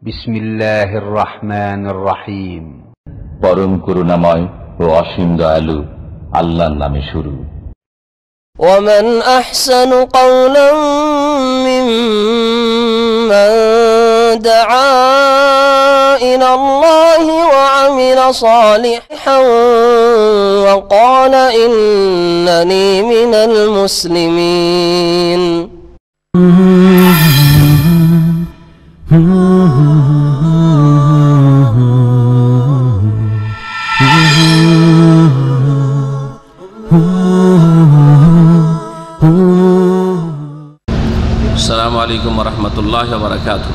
বিসমিল্লাহির রহমানির রহিম। পরম করুণাময় ও অসীম দয়ালু আল্লাহর নামে শুরু। ومن أحسن قولا ممن دعا إلى الله وعمل صالحا وقال إنني من المسلمين. السلام عليكم ورحمة الله وبركاته.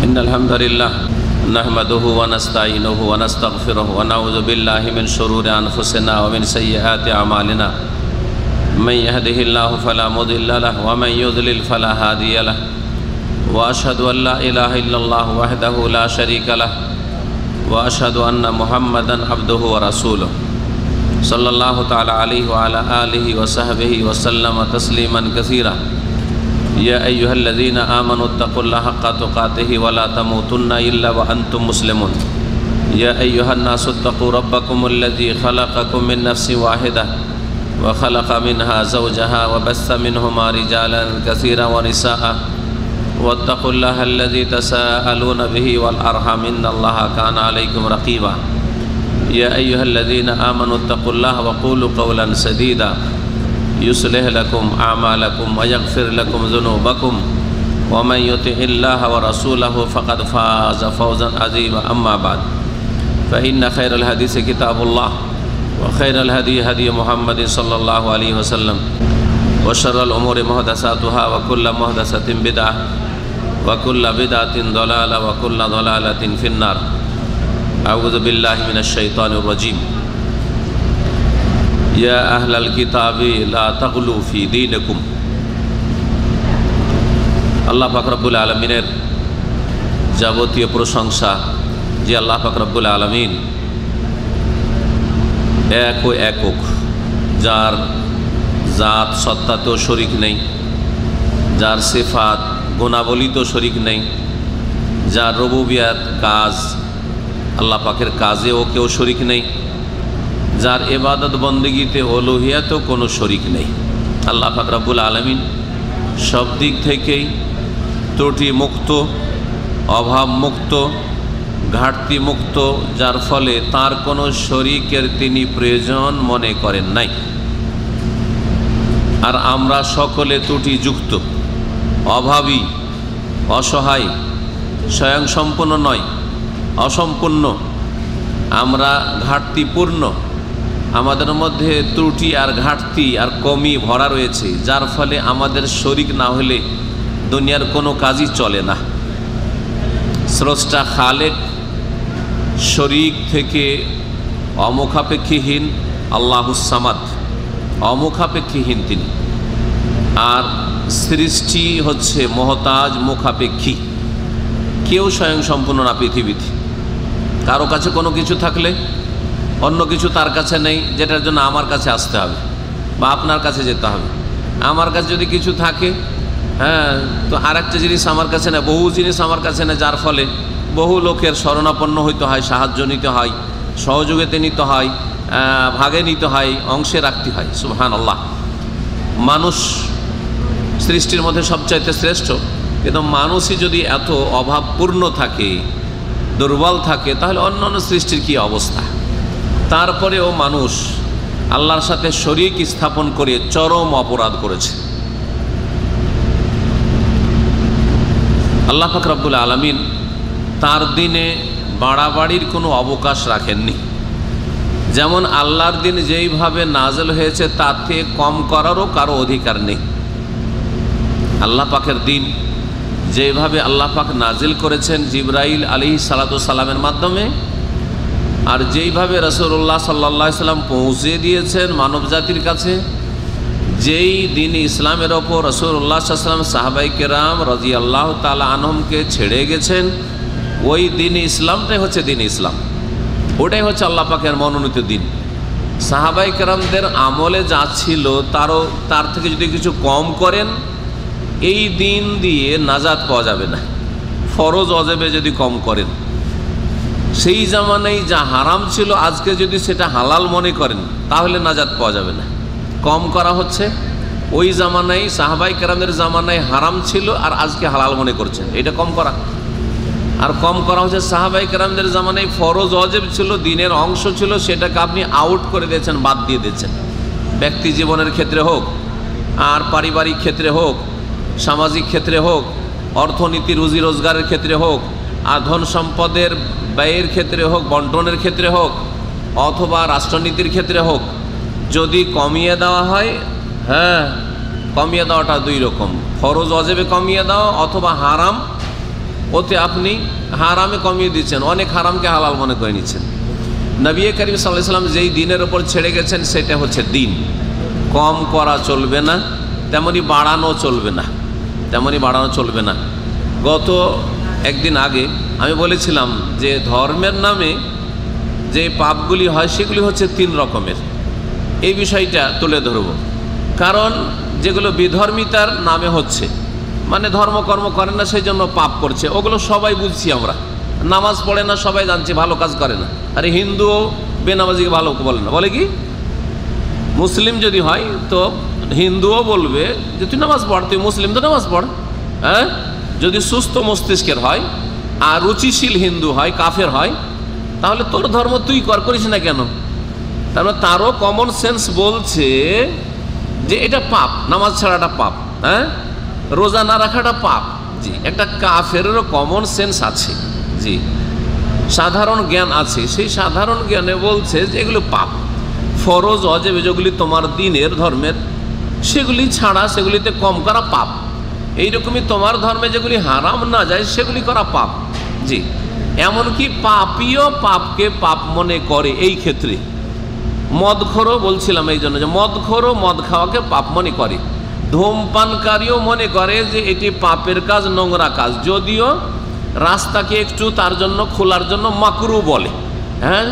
إن الحمد لله نحمده ونستعينه ونستغفره ونعوذ بالله من شرور أنفسنا ومن سيئات أعمالنا. من يهده الله فلا مضل له ومن يضلل فلا هادي له. وأشهد أن لا إله إلا الله وحده لا شريك له وأشهد أن محمدا عبده ورسوله صلى الله تعالى عليه وعلى آله وصحبه وسلم تسليما كثيرا. يا أيها الذين آمنوا اتقوا الله حق تقاته ولا تموتن إلا وأنتم مسلمون. يا أيها الناس اتقوا ربكم الذي خلقكم من نفس واحدة وخلق منها زوجها وبث منهما رجالا كثيرا ونساء واتقوا الله الذي تساءلون به والأرحام إن الله كان عليكم رقيبا. يا أيها الذين آمنوا اتقوا الله وقولوا قولا سديدا يصلح لكم أعمالكم ويغفر لكم ذنوبكم ومن يطع الله ورسوله فقد فاز فوزا عظيما. أما بعد فإن خير الحديث كتاب الله وخير الهدي هدي محمد صلى الله عليه وسلم وشر الأمور محدثاتها وكل محدثة بدعة وكل بدعة ضلالة وكل ضلالة في النار. أعوذ بالله من الشيطان الرجيم. يا أهل الكتاب لا تغلوا في دينكم. আল্লাহ পাক রব্বুল আলামিনের যাবতীয় প্রশংসা যে আল্লাহ পাক রব্বুল আলামিন এক ও একক, যার জাত সত্তাতেও শরীক নেই, যার সিফাত গুণাবলীতেও শরীক নেই, যার রুবুবিয়াত কাজ আল্লাহ পাকের কাজেও কেউ শরীক নেই, যার ইবাদত বন্দেগীতে উলুহিয়াতেও কোনো শরীক নেই। আল্লাহ পাক রব্বুল আলামিন সব দিক থেকেই ত্রুটি মুক্ত, অভাব মুক্ত, ঘাটতি মুক্ত, যার ফলে তার কোনো শরীকের তিনি প্রয়োজন মনে করেন নাই। আর আমরা সকলে ত্রুটিযুক্ত, অভাবী, অসহায়, স্বয়ংসম্পন্ন নয়, অসম্পূর্ণ, আমরা ঘাটতিপূর্ণ। আমাদের মধ্যে ত্রুটি আর ঘাটতি আর কমি ভরা রয়েছে, যার ফলে আমাদের শরীক না হলে দুনিয়ার কোনো কাজই চলে না। স্রষ্টা খালেক শরীক থেকে অমুখাপেক্ষীহীন, আল্লাহুস সামাদ অমুখাপেক্ষীহীন তিনি। আর সৃষ্টি হচ্ছে মহতাজ, মুখাপেক্ষী। কেউ স্বয়ংসম্পূর্ণ না পৃথিবীতে। কারো কাছে কোনো কিছু থাকলে অন্য কিছু তার কাছে নেই, যেটার জন্য আমার কাছে আসতে হবে বা আপনার কাছে যেতে হবে। আমার কাছে যদি কিছু থাকে, তো আর একটা জিনিস আমার কাছে নেই, বহু জিনিস আমার কাছে নেই, যার ফলে বহু লোকের শরণাপন্ন হইতে হয়, সাহায্য নিতে হয়, সহযোগিতা নিতে হয়, ভাগে নিতে হয়, অংশে রাখতে হয়। সুবহানাল্লাহ। মানুষ সৃষ্টির মধ্যে সবচাইতে শ্রেষ্ঠ, কিন্তু মানুষই যদি এত অভাবপূর্ণ থাকে, দুর্বল থাকে, তাহলে অন্য অন্য সৃষ্টির কী অবস্থা। তারপরেও মানুষ আল্লাহর সাথে শরীক স্থাপন করে চরম অপরাধ করেছে। আল্লাহ পাক রব্বুল আলামিন তার দিনে বাড়াবাড়ির কোনো অবকাশ রাখেননি। যেমন আল্লাহর দিন যেইভাবে নাজেল হয়েছে তাতে কম করারও কারো অধিকার নেই। আল্লাহ পাকের দিন যেভাবে আল্লাহ পাক নাজিল করেছেন জিবরাইল আলাইহিস সালাতু সালামের মাধ্যমে, আর যেইভাবে রাসূলুল্লাহ সাল্লাল্লাহু আলাইহি সাল্লাম পৌঁছে দিয়েছেন মানব জাতির কাছে, যেই দিন ইসলামের ওপর রাসূলুল্লাহ সাল্লাল্লাহু আলাইহি সাল্লাম সাহাবায়ে কেরাম রাদিয়াল্লাহু তাআলা আনহুমকে ছেড়ে গেছেন, ওই দিন ইসলামটাই হচ্ছে দিন ইসলাম। ওটাই হচ্ছে আল্লাহ পাকের মনোনীত দিন। সাহাবায়ে কেরামদের আমলে যা ছিল তার থেকে যদি কিছু কম করেন, এই দিন দিয়ে নাজাত পাওয়া যাবে না। ফরজ অজেবে যদি কম করেন, সেই জামানায় যা হারাম ছিল আজকে যদি সেটা হালাল মনে করেন, তাহলে নাজাত পাওয়া যাবে না। কম করা হচ্ছে, ওই জামানায় সাহাবাই কেরামের জামানায় হারাম ছিল আর আজকে হালাল মনে করছেন, এটা কম করা। আর কম করা হচ্ছে সাহাবাই কেরামদের জামানায় ফরজ অজেব ছিল, দিনের অংশ ছিল, সেটাকে আপনি আউট করে দিয়েছেন, বাদ দিয়ে দিয়েছেন। ব্যক্তি জীবনের ক্ষেত্রে হোক, আর পারিবারিক ক্ষেত্রে হোক, সামাজিক ক্ষেত্রে হোক, অর্থনীতি রুজি রোজগারের ক্ষেত্রে হোক, আর ধন সম্পদের ব্যয়ের ক্ষেত্রে হোক, বন্টনের ক্ষেত্রে হোক, অথবা রাষ্ট্রনীতির ক্ষেত্রে হোক, যদি কমিয়ে দেওয়া হয়, হ্যাঁ, কমিয়ে দেওয়াটা দুই রকম, ফরজ অজেবে কমিয়ে দেওয়া অথবা হারাম, ওতে আপনি হারামে কমিয়ে দিচ্ছেন, অনেক হারামকে হালাল মনে করে নিচ্ছেন। নবী করিম সাল্লাল্লাহু আলাইহি ওয়াসাল্লাম যেই দিনের ওপর ছেড়ে গেছেন সেটা হচ্ছে দিন। কম করা চলবে না, তেমনি বাড়ানো চলবে না, তেমনি বাড়ানো চলবে না। গত একদিন আগে আমি বলেছিলাম যে ধর্মের নামে যে পাপগুলি হয় সেগুলি হচ্ছে 3 রকমের। এই বিষয়টা তুলে ধরব, কারণ যেগুলো বিধর্মিতার নামে হচ্ছে, মানে ধর্মকর্ম করে না সেই জন্য পাপ করছে, ওগুলো সবাই বুঝছি আমরা। নামাজ পড়ে না সবাই জানছি, ভালো কাজ করে না। আরে হিন্দুও বেনামাজিকে ভালো বলে না, বলে কি? মুসলিম যদি হয় তো হিন্দুও বলবে যে তুই নামাজ পড়, তুই মুসলিম তো নামাজ পড়। হ্যাঁ, যদি সুস্থ মস্তিষ্কের হয় আর রুচিশীল হিন্দু হয়, কাফের হয়, তাহলে তোর ধর্ম তুই করিস না কেন? তারপরে তারও কমন সেন্স বলছে যে এটা পাপ, নামাজ ছাড়াটা পাপ, হ্যাঁ, রোজা না রাখাটা পাপ। জি, একটা কাফেরেরও কমন সেন্স আছে, জি, সাধারণ জ্ঞান আছে। সেই সাধারণ জ্ঞানে বলছে যে এগুলো পাপ। ফরজ অজেব যেগুলি তোমার দিনের ধর্মের, সেগুলি ছাড়া, সেগুলিতে কম করা পাপ। এইরকমই তোমার ধর্মে যেগুলি হারাম না যায় সেগুলি করা পাপ। জি, এমনকি পাপীয় পাপকে পাপ মনে করে। এই ক্ষেত্রে মদখোরও বলছিলাম এই জন্য যে মদখোরও মদ খাওয়াকে পাপ মনে করে, ধূমপানকারীও মনে করে যে এটি পাপের কাজ, নোংরা কাজ, যদিও রাস্তাকে একটু তার জন্য খোলার জন্য মাকরু বলে। হ্যাঁ,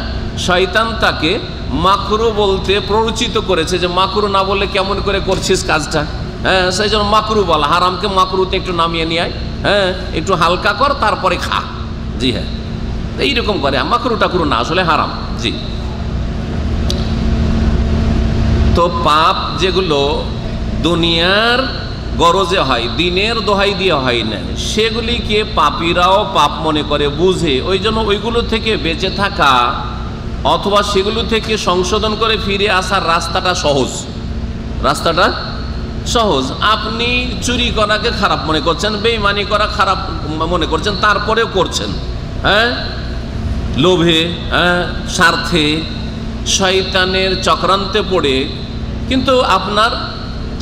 শয়তান তাকে মাকরু বলতে প্ররোচিত করেছে যে মাকরু না বললে কেমন করে করছিস কাজটা। হ্যাঁ, সেই জন্য মাকরু বলা, হারামকে মাকরুতে একটু নামিয়ে নিয়ে আয়, হ্যাঁ, একটু হালকা কর তারপরে খা। জি হ্যাঁ, এইরকম করে, মাকরু টাকরু না, আসলে হারাম। জি, তো পাপ যেগুলো দুনিয়ার গরজে হয়, দিনের দোহাই দিয়ে হয় না, সেগুলিকে পাপীরাও পাপ মনে করে, বুঝে। ওই জন্য ওইগুলো থেকে বেঁচে থাকা অথবা সেগুলো থেকে সংশোধন করে ফিরে আসার রাস্তাটা সহজ, রাস্তাটা সহজ। আপনি চুরি করাকে খারাপ মনে করছেন, বেঈমানি করা খারাপ মনে করছেন, তারপরেও করছেন। হ্যাঁ, লোভে, হ্যাঁ, স্বার্থে, শয়তানের চক্রান্তে পড়ে, কিন্তু আপনার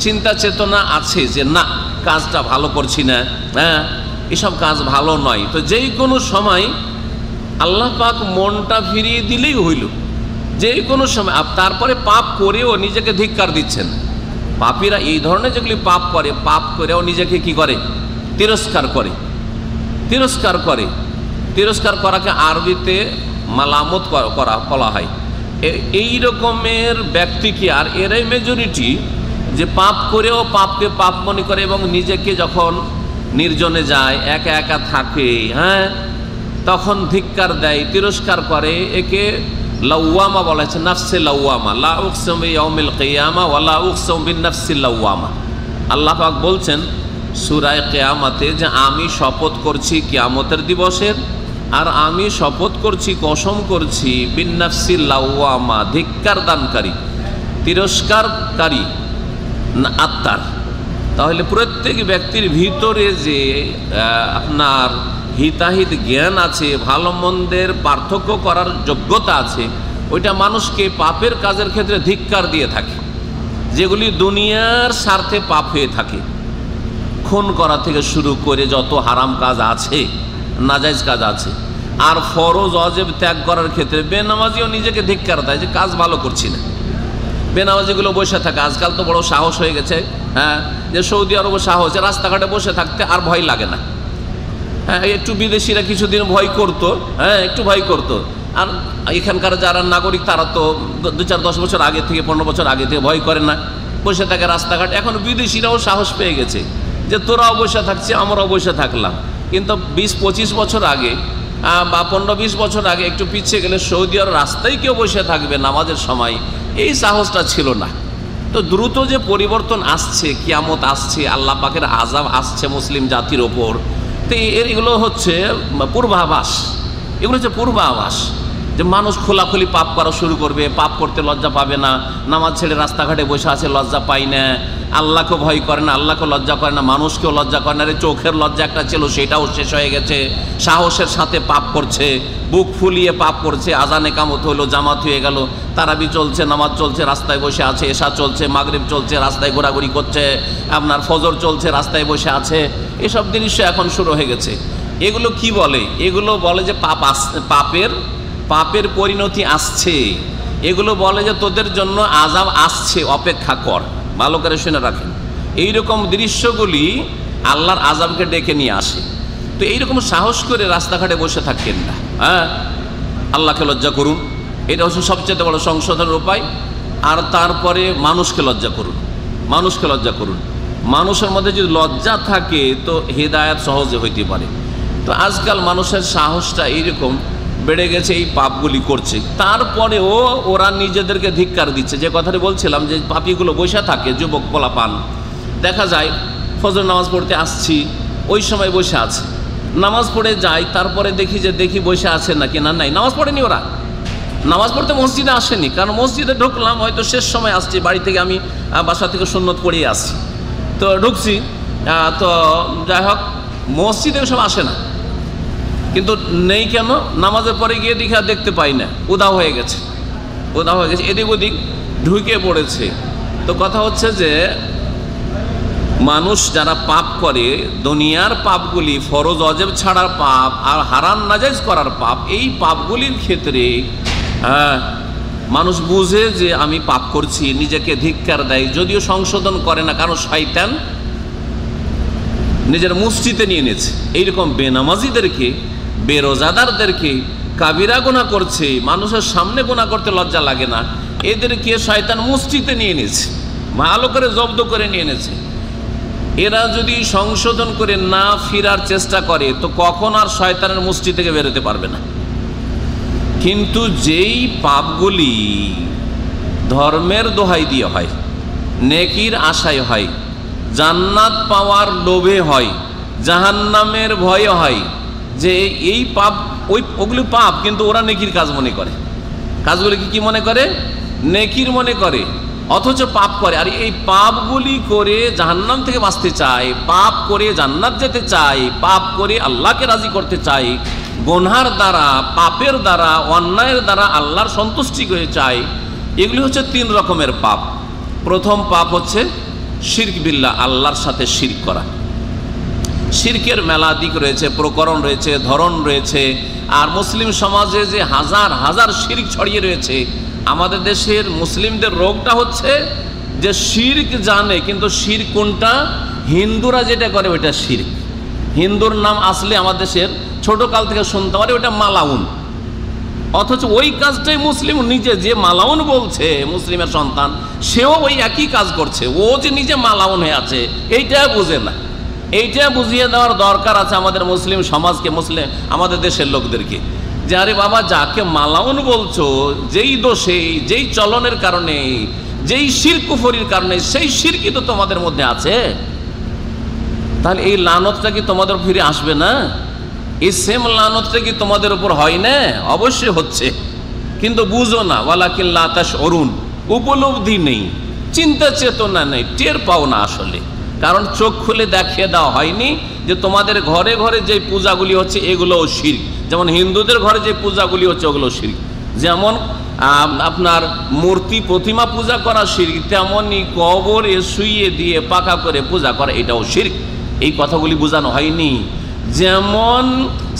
চিন্তা চেতনা আছে যে না, কাজটা ভালো করছি না, হ্যাঁ, এসব কাজ ভালো নয়। তো যেই কোনো সময় আল্লাহ পাক মনটা ফিরিয়ে দিলেই হইল, যেই কোনো সময়। তারপরে পাপ করেও নিজেকে ধিক্কার দিচ্ছেন। পাপীরা এই ধরনের যেগুলি পাপ করে, পাপ করেও নিজেকে কি করে? তিরস্কার করে, তিরস্কার করে। তিরস্কার করাকে আরবিতে মালামত করা বলা হয়। এই রকমের ব্যক্তিকে, আর এরাই মেজরিটি, যে পাপ করেও পাপকে পাপ মনে করে এবং নিজেকে যখন নির্জনে যায়, একা একা থাকে, হ্যাঁ, তখন ধিক্কার দেয়, তিরস্কার করে। একে লাওয়ামা বলা হয়েছে, নাফসে লাওয়ামা। লা উকসিমু বিয়াউমিল কিয়ামা ওয়া লা উকসিমু বিন-নাফসিল লাওয়ামা। আল্লাহ পাক বলছেন সূরা কিয়ামতে যে আমি শপথ করছি কিয়ামতের দিবসের, আর আমি শপথ করছি, কসম করছি, বিন-নাফসিল লাওয়ামা, ধিক্কার দানকারী, তিরস্কারকারী আত্মার। তাহলে প্রত্যেক ব্যক্তির ভিতরে যে আপনার হিতাহিত জ্ঞান আছে, ভালো মন্দের পার্থক্য করার যোগ্যতা আছে, ওইটা মানুষকে পাপের কাজের ক্ষেত্রে ধিক্কার দিয়ে থাকে, যেগুলি দুনিয়ার স্বার্থে পাপ হয়ে থাকে। খুন করা থেকে শুরু করে যত হারাম কাজ আছে, নাজায়েজ কাজ আছে। আর ফরজ অজেব ত্যাগ করার ক্ষেত্রে বেনামাজিও নিজেকে ধিক্কার দেয় যে কাজ ভালো করছি না। বেনামাজিগুলো বসে থাকে, আজকাল তো বড় সাহস হয়ে গেছে, হ্যাঁ, যে সৌদি আরবে সাহস, রাস্তাঘাটে বসে থাকতে আর ভয় লাগে না। হ্যাঁ, একটু বিদেশিরা কিছুদিন ভয় করতো, হ্যাঁ, একটু ভয় করতো। আর এখানকার যারা নাগরিক তারা তো 2-4-10 বছর আগে থেকে, 15 বছর আগে থেকে ভয় করে না, বসে থাকে রাস্তাঘাট। এখন বিদেশিরাও সাহস পেয়ে গেছে যে তোরাও বসে থাকছে, আমরাও বসে থাকলাম। কিন্তু 20-25 বছর আগে বা 15-20 বছর আগে একটু পিছিয়ে গেলে সৌদি আরব রাস্তায় কেউ বসে থাকবে নামাজের সময়, এই সাহসটা ছিল না। তো দ্রুত যে পরিবর্তন আসছে, কিয়ামত আসছে, আল্লাহ পাকের আযাব আসছে মুসলিম জাতির ওপর, তো এগুলো হচ্ছে পূর্বাভাস। এগুলো হচ্ছে পূর্বাভাস যে মানুষ খোলাখুলি পাপ করা শুরু করবে, পাপ করতে লজ্জা পাবে না, নামাজ ছেড়ে রাস্তাঘাটে বসে আছে লজ্জা পাই না, আল্লাহকে ভয় করে না, আল্লাহকে লজ্জা করে না, মানুষকেও লজ্জা করে না। রে চোখের লজ্জা একটা ছিল, সেটাও শেষ হয়ে গেছে। সাহসের সাথে পাপ করছে, বুক ফুলিয়ে পাপ করছে। আজান একামত হলো, জামাত হয়ে গেল, তারাবি চলছে, নামাজ চলছে, রাস্তায় বসে আছে, এশা চলছে, মাগরিব চলছে, রাস্তায় ঘোরাঘুরি করছে, আপনার ফজর চলছে, রাস্তায় বসে আছে। এসব দৃশ্য এখন শুরু হয়ে গেছে। এগুলো কি বলে? এগুলো বলে যে পাপের পরিণতি আসছে। এগুলো বলে যে তোদের জন্য আযাব আসছে, অপেক্ষা কর। ভালো করে শুনে রাখেন, এইরকম দৃশ্যগুলি আল্লাহর আযাবকে ডেকে নিয়ে আসে। তো এইরকম সাহস করে রাস্তাঘাটে বসে থাকেন না, হ্যাঁ, আল্লাহকে লজ্জা করুন, এটা হচ্ছে সবচেয়ে বড় সংশোধনের উপায়। আর তারপরে মানুষকে লজ্জা করুন, মানুষকে লজ্জা করুন। মানুষের মধ্যে যদি লজ্জা থাকে তো হেদায়েত সহজে হইতে পারে। তো আজকাল মানুষের সাহসটা এইরকম বেড়ে গেছে, এই পাপগুলি করছে, তারপরেও ওরা নিজেদেরকে ধিক্কার দিচ্ছে। যে কথাটি বলছিলাম যে পাপীগুলো বসে থাকে, যুবক পোলাপান দেখা যায় ফজর নামাজ পড়তে আসছি, ওই সময় বসে আছে, নামাজ পড়ে যাই, তারপরে দেখি বসে আছে নাকি না, নাই, নামাজ পড়েনি। ওরা নামাজ পড়তে মসজিদে আসেনি, কারণ মসজিদে ঢুকলাম হয়তো শেষ সময় আসছি, বাড়ি থেকে আমি বাসা থেকে সুন্নত পড়িয়ে আসছি, তো ঢুকছি, তো যাই হোক মসজিদে সব আসে না। কিন্তু নেই কেন? নামাজের পরে গিয়ে দেখতে পাই না, উধাও হয়ে গেছে, এদিক ওদিক ঢুকে পড়েছে। তো কথা হচ্ছে যে মানুষ যারা পাপ করে, দুনিয়ার পাপগুলি, ফরজ অজেব ছাড়ার পাপ আর হারাম নাজায়েজ করার পাপ, এই পাপগুলির ক্ষেত্রে মানুষ বুঝে যে আমি পাপ করছি, নিজেকে ধিক্কার দেয়, যদিও সংশোধন করে না, কারণ শয়তান নিজের মুষ্টিতে নিয়ে নিয়েছে। এইরকম বেনামাজিদেরকে, বেরোজাদারদেরকে, কাবিরা গুনাহ করছে, মানুষের সামনে গুনাহ করতে লজ্জা লাগে না, এদেরকে শয়তান মুষ্টিতে নিয়ে নিয়েছে, ভালো করে জব্দ করে নিয়ে নিয়েছে। এরা যদি সংশোধন করে না ফিরার চেষ্টা করে তো কখন আর শয়তানের মুষ্টি থেকে বেরোতে পারবে না। কিন্তু যেই পাপগুলি ধর্মের দোহাই দিয়ে হয়, নেকির আশায় হয়, জান্নাত পাওয়ার লোভে হয়, জাহান্নামের ভয়ে হয়, যে এই পাপ, ওগুলি পাপ, কিন্তু ওরা নেকির কাজ মনে করে, কাজগুলিকে কি মনে করে? নেকির মনে করে, অথচ পাপ করে। আর এই পাপগুলি করে জাহান্নাম থেকে বাঁচতে চায়, পাপ করে জান্নাত যেতে চায়, পাপ করে আল্লাহকে রাজি করতে চায়, গুনহার দ্বারা, পাপের দ্বারা, অন্যায়ের দ্বারা আল্লাহর সন্তুষ্টি করে চায়। এগুলি হচ্ছে 3 রকমের পাপ। প্রথম পাপ হচ্ছে শিরক বিল্লাহ, আল্লাহর সাথে শিরক করা। শিরকের মেলা দিক রয়েছে, প্রকরণ রয়েছে, ধরন রয়েছে। আর মুসলিম সমাজে যে হাজার হাজার শিরক ছড়িয়ে রয়েছে, আমাদের দেশের মুসলিমদের রোগটা হচ্ছে যে শিরক জানে, কিন্তু শিরক কোনটা? হিন্দুরা যেটা করে ওইটা শিরক। হিন্দুর নাম আসলে আমাদের দেশের ছোটকাল থেকে শুনতে পারে ওইটা মালাউন, অথচ ওই কাজটাই মুসলিম নিজে, যে মালাউন বলছে মুসলিমের সন্তান, সেও ওই একই কাজ করছে। ও যে নিজে মালাউন হয়ে আছে এইটা বুঝে না। এইটা বুঝিয়ে দেওয়ার দরকার আছে আমাদের মুসলিম সমাজকে, আমাদের দেশের লোকদেরকে, যে আরে বাবা, যাকে মালাউন বলছো, যেই দোষে, যেই চলনের কারণে, যেই শিরক কুফরির কারণে, সেই শিরকই তো তোমাদের মধ্যে আছে, তাহলে এই লানতটা কি তোমাদের ফিরে আসবে না? এই সেম লানতটা কি তোমাদের উপর হয় না? অবশ্যই হচ্ছে, কিন্তু বুঝো না। ওয়ালাকিন লা তাশউরুন, উপলব্ধি নেই, চিন্তা চেতনা নেই, টের পাও না আসলে, কারণ চোখ খুলে দেখিয়ে দেওয়া হয়নি যে তোমাদের ঘরে ঘরে যে পূজাগুলি হচ্ছে এগুলোও শিরক। যেমন হিন্দুদের ঘরে যে পূজাগুলি হচ্ছে ওগুলো শিরক, যেমন আপনার মূর্তি প্রতিমা পূজা করা শিরক, তেমনই কবরে শুইয়ে দিয়ে পাকা করে পূজা করা এটাও শিরক। এই কথাগুলি বোঝানো হয়নি। যেমন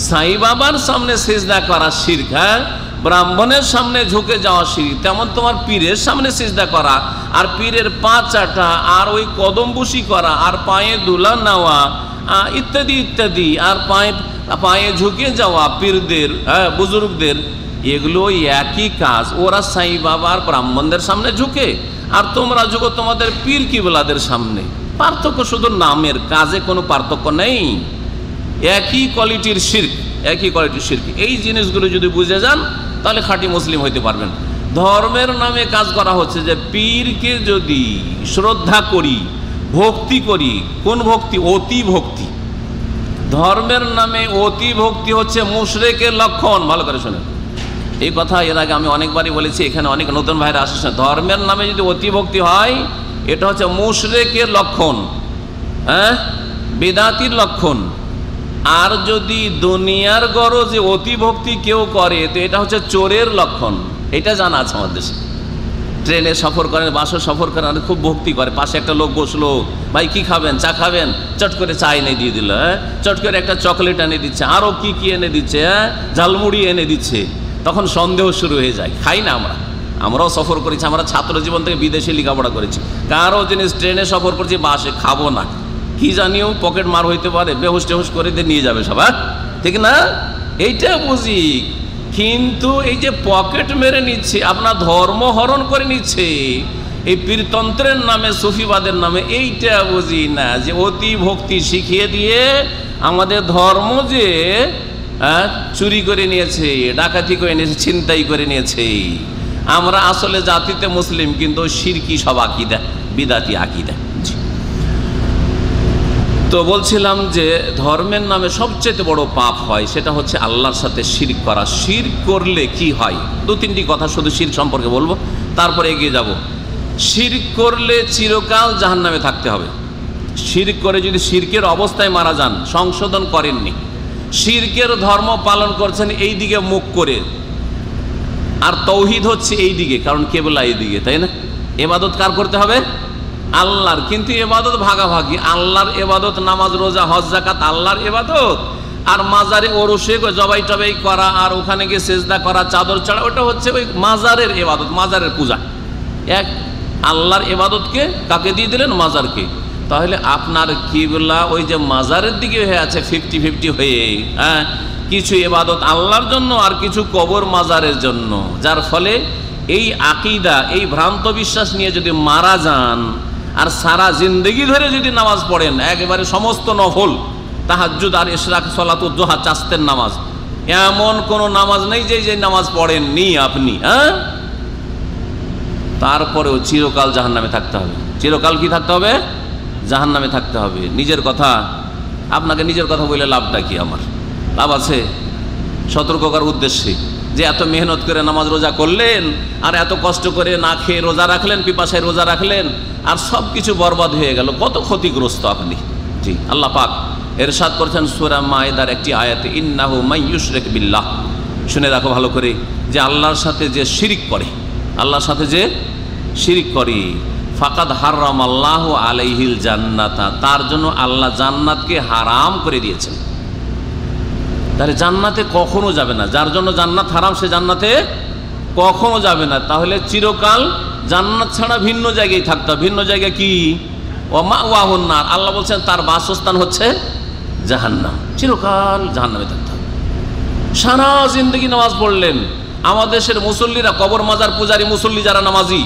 সাই বাবার সামনে সিজদা করা শিরক, হ্যাঁ, ব্রাহ্মণের সামনে ঝুঁকে যাওয়া শিরক, তেমন তোমার পীরের সামনে সিজদা করা, আর পীরের পা চাটা, আর ওই কদম বুসি করা, আর পায়ে দুলা নেওয়া, ইত্যাদি ইত্যাদি, আর পায়ে ঝুঁকে যাওয়া পীরদের, বুজুর্গদের, এগুলো একই কাজ। ওরা সাই বাবার ব্রাহ্মণদের সামনে ঝুঁকে, আর তোমরা ঝুঁকো তোমাদের পীর কিবলাদের সামনে। পার্থক্য শুধু নামের, কাজে কোনো পার্থক্য নেই। একই কোয়ালিটির শিরক, একই কোয়ালিটির শিরক। এই জিনিসগুলো যদি বুঝে যান তাহলে খাঁটি মুসলিম হইতে পারবেন। ধর্মের নামে কাজ করা হচ্ছে যে পীরকে যদি শ্রদ্ধা করি, ভক্তি করি, কোন ভক্তি? অতি ভক্তি। ধর্মের নামে অতি ভক্তি হচ্ছে মুশরিকের লক্ষণ। ভালো করে শোনেন, এই কথা এর আগে আমি অনেকবারই বলেছি, এখানে অনেক নতুন ভাইরা আসছে। ধর্মের নামে যদি অতি ভক্তি হয় এটা হচ্ছে মুশরিকের লক্ষণ, হ্যাঁ, বিদআতির লক্ষণ। আর যদি দুনিয়ার গরজে অতি ভক্তি কেউ করে তো এটা হচ্ছে চোরের লক্ষণ। এটা জানা আছে আমাদের দেশে। ট্রেনে সফর করেন, বাসে সফর করেন, আর খুব ভক্তি করে, পাশে একটা লোক বসলো, ভাই কি খাবেন? চা খাবেন? চট করে চা এনে দিয়ে দিল, হ্যাঁ, চট করে একটা চকলেট এনে দিচ্ছে, আরও কি কি এনে দিচ্ছে, হ্যাঁ, ঝালমুড়ি এনে দিচ্ছে। তখন সন্দেহ শুরু হয়ে যায়। খাই না আমরাও সফর করেছি, আমরা ছাত্র জীবন থেকে বিদেশে লেখাপড়া করেছি। কারো জিনিস ট্রেনে সফর করছি, বাসে খাবো না, কি জানিও পকেট মার হইতে পারে, বেহুশ টেহুশ করে দিয়ে নিয়ে যাবে সব, ঠিক না? এইটা বুঝি, কিন্তু এই যে পকেট মেরে নিচ্ছে, আপনার ধর্ম হরণ করে নিচ্ছে এই পীরতন্ত্রের নামে, সুফিবাদের নামে, এইটা বুঝি না যে অতি ভক্তি শিখিয়ে দিয়ে আমাদের ধর্ম যে চুরি করে নিয়েছে, ডাকাতি করে নিয়েছে, ছিনতাই করে নিয়েছে। আমরা আসলে জাতিতে মুসলিম, কিন্তু শিরকি সব আকীদা, বিদআতি আকীদা। তো বলছিলাম যে ধর্মের নামে সবচেয়ে বড় পাপ হয় সেটা হচ্ছে আল্লাহর সাথে শিরক করা। শিরক করলে কি হয়? দু তিনটি কথা শুধু শিরক সম্পর্কে বলবো, তারপরে এগিয়ে যাব। শিরক করলে চিরকাল জাহান্নামে থাকতে হবে। শিরক করে যদি শিরকের অবস্থায় মারা যান, সংশোধন করেননি, শিরকের ধর্ম পালন করছেন এই দিকে মুখ করে, আর তৌহিদ হচ্ছে এই দিকে, কারণ কেবলা এই দিকে, তাই না? ইবাদত কার করতে হবে? আল্লাহর। কিন্তু এবাদত ভাগাভাগি, আল্লাহর এবাদত, নামাজ, রোজা, হজ, যাকাত আল্লাহর এবাদত, আর মাজারে ওরসে জবাই টবাই করা, আর ওখানে গিয়ে সেজদা করা, চাদর চড়া, ওটা হচ্ছে ওই মাজারের এবাদত, মাজারের পূজা। এক আল্লাহর এবাদতকে কাকে দিয়ে দিলেন? মাজারকে। তাহলে আপনার কিবলা ওই যে মাজারের দিকে হয়ে আছে 50-50 হয়ে, হ্যাঁ, কিছু এবাদত আল্লাহর জন্য আর কিছু কবর মাজারের জন্য। যার ফলে এই আকীদা, এই ভ্রান্ত বিশ্বাস নিয়ে যদি মারা যান আর সারা জিন্দগি ধরে যদি নামাজ পড়েন, একেবারে সমস্ত নফল, তাহাজ্জুদ আর ইশরাক, সালাতুদ দুহা, চাস্তের নামাজ, এমন কোনো নামাজ নেই যে নামাজ পড়েননি আপনি, হ্যাঁ, তারপরেও চিরকাল জাহান্নামে থাকতে হবে। চিরকাল কি থাকতে হবে? জাহান্নামে থাকতে হবে। নিজের কথা, আপনাকে নিজের কথা বলে লাভটা কি? আমার লাভ আছে সতর্ক করার উদ্দেশ্যে, যে এত মেহনত করে নামাজ রোজা করলেন, আর এত কষ্ট করে না খেয়ে রোজা রাখলেন, পিপাসায় রোজা রাখলেন, আর সব কিছু বরবাদ হয়ে গেল, কত ক্ষতিগ্রস্ত আপনি। জি, আল্লাহ পাক ইরশাদ করেছেন সূরা মায়েদার একটি আয়াতে, ইন্নাহু মান ইউশরিক বিল্লাহ। শুনে রাখো ভালো করে, যে আল্লাহর সাথে যে শিরিক করে, আল্লাহর সাথে যে শিরিক করে, ফাকাদ হারামাল্লাহু আলাইহিল জান্নাতা, তার জন্য আল্লাহ জান্নাতকে হারাম করে দিয়েছেন। তাহলে জান্নাতে কখনো যাবে না। যার জন্য জান্নাত হারাম, সে জান্নাতে কখনো যাবে না। তাহলে চিরকাল জান্নাত ছাড়া ভিন্ন জায়গায় থাকতে হবে। ভিন্ন জায়গা কি? ওয়া মাওয়াহুন নার। আল্লাহ বলছেন তার বাসস্থান হচ্ছে জাহান্নাম, চিরকাল জাহান্নামে থাকতে হবে। সারা জিন্দগি নামাজ পড়লেন। আমাদের দেশের মুসল্লিরা, কবর মাজার পূজারী মুসল্লি যারা নামাজি,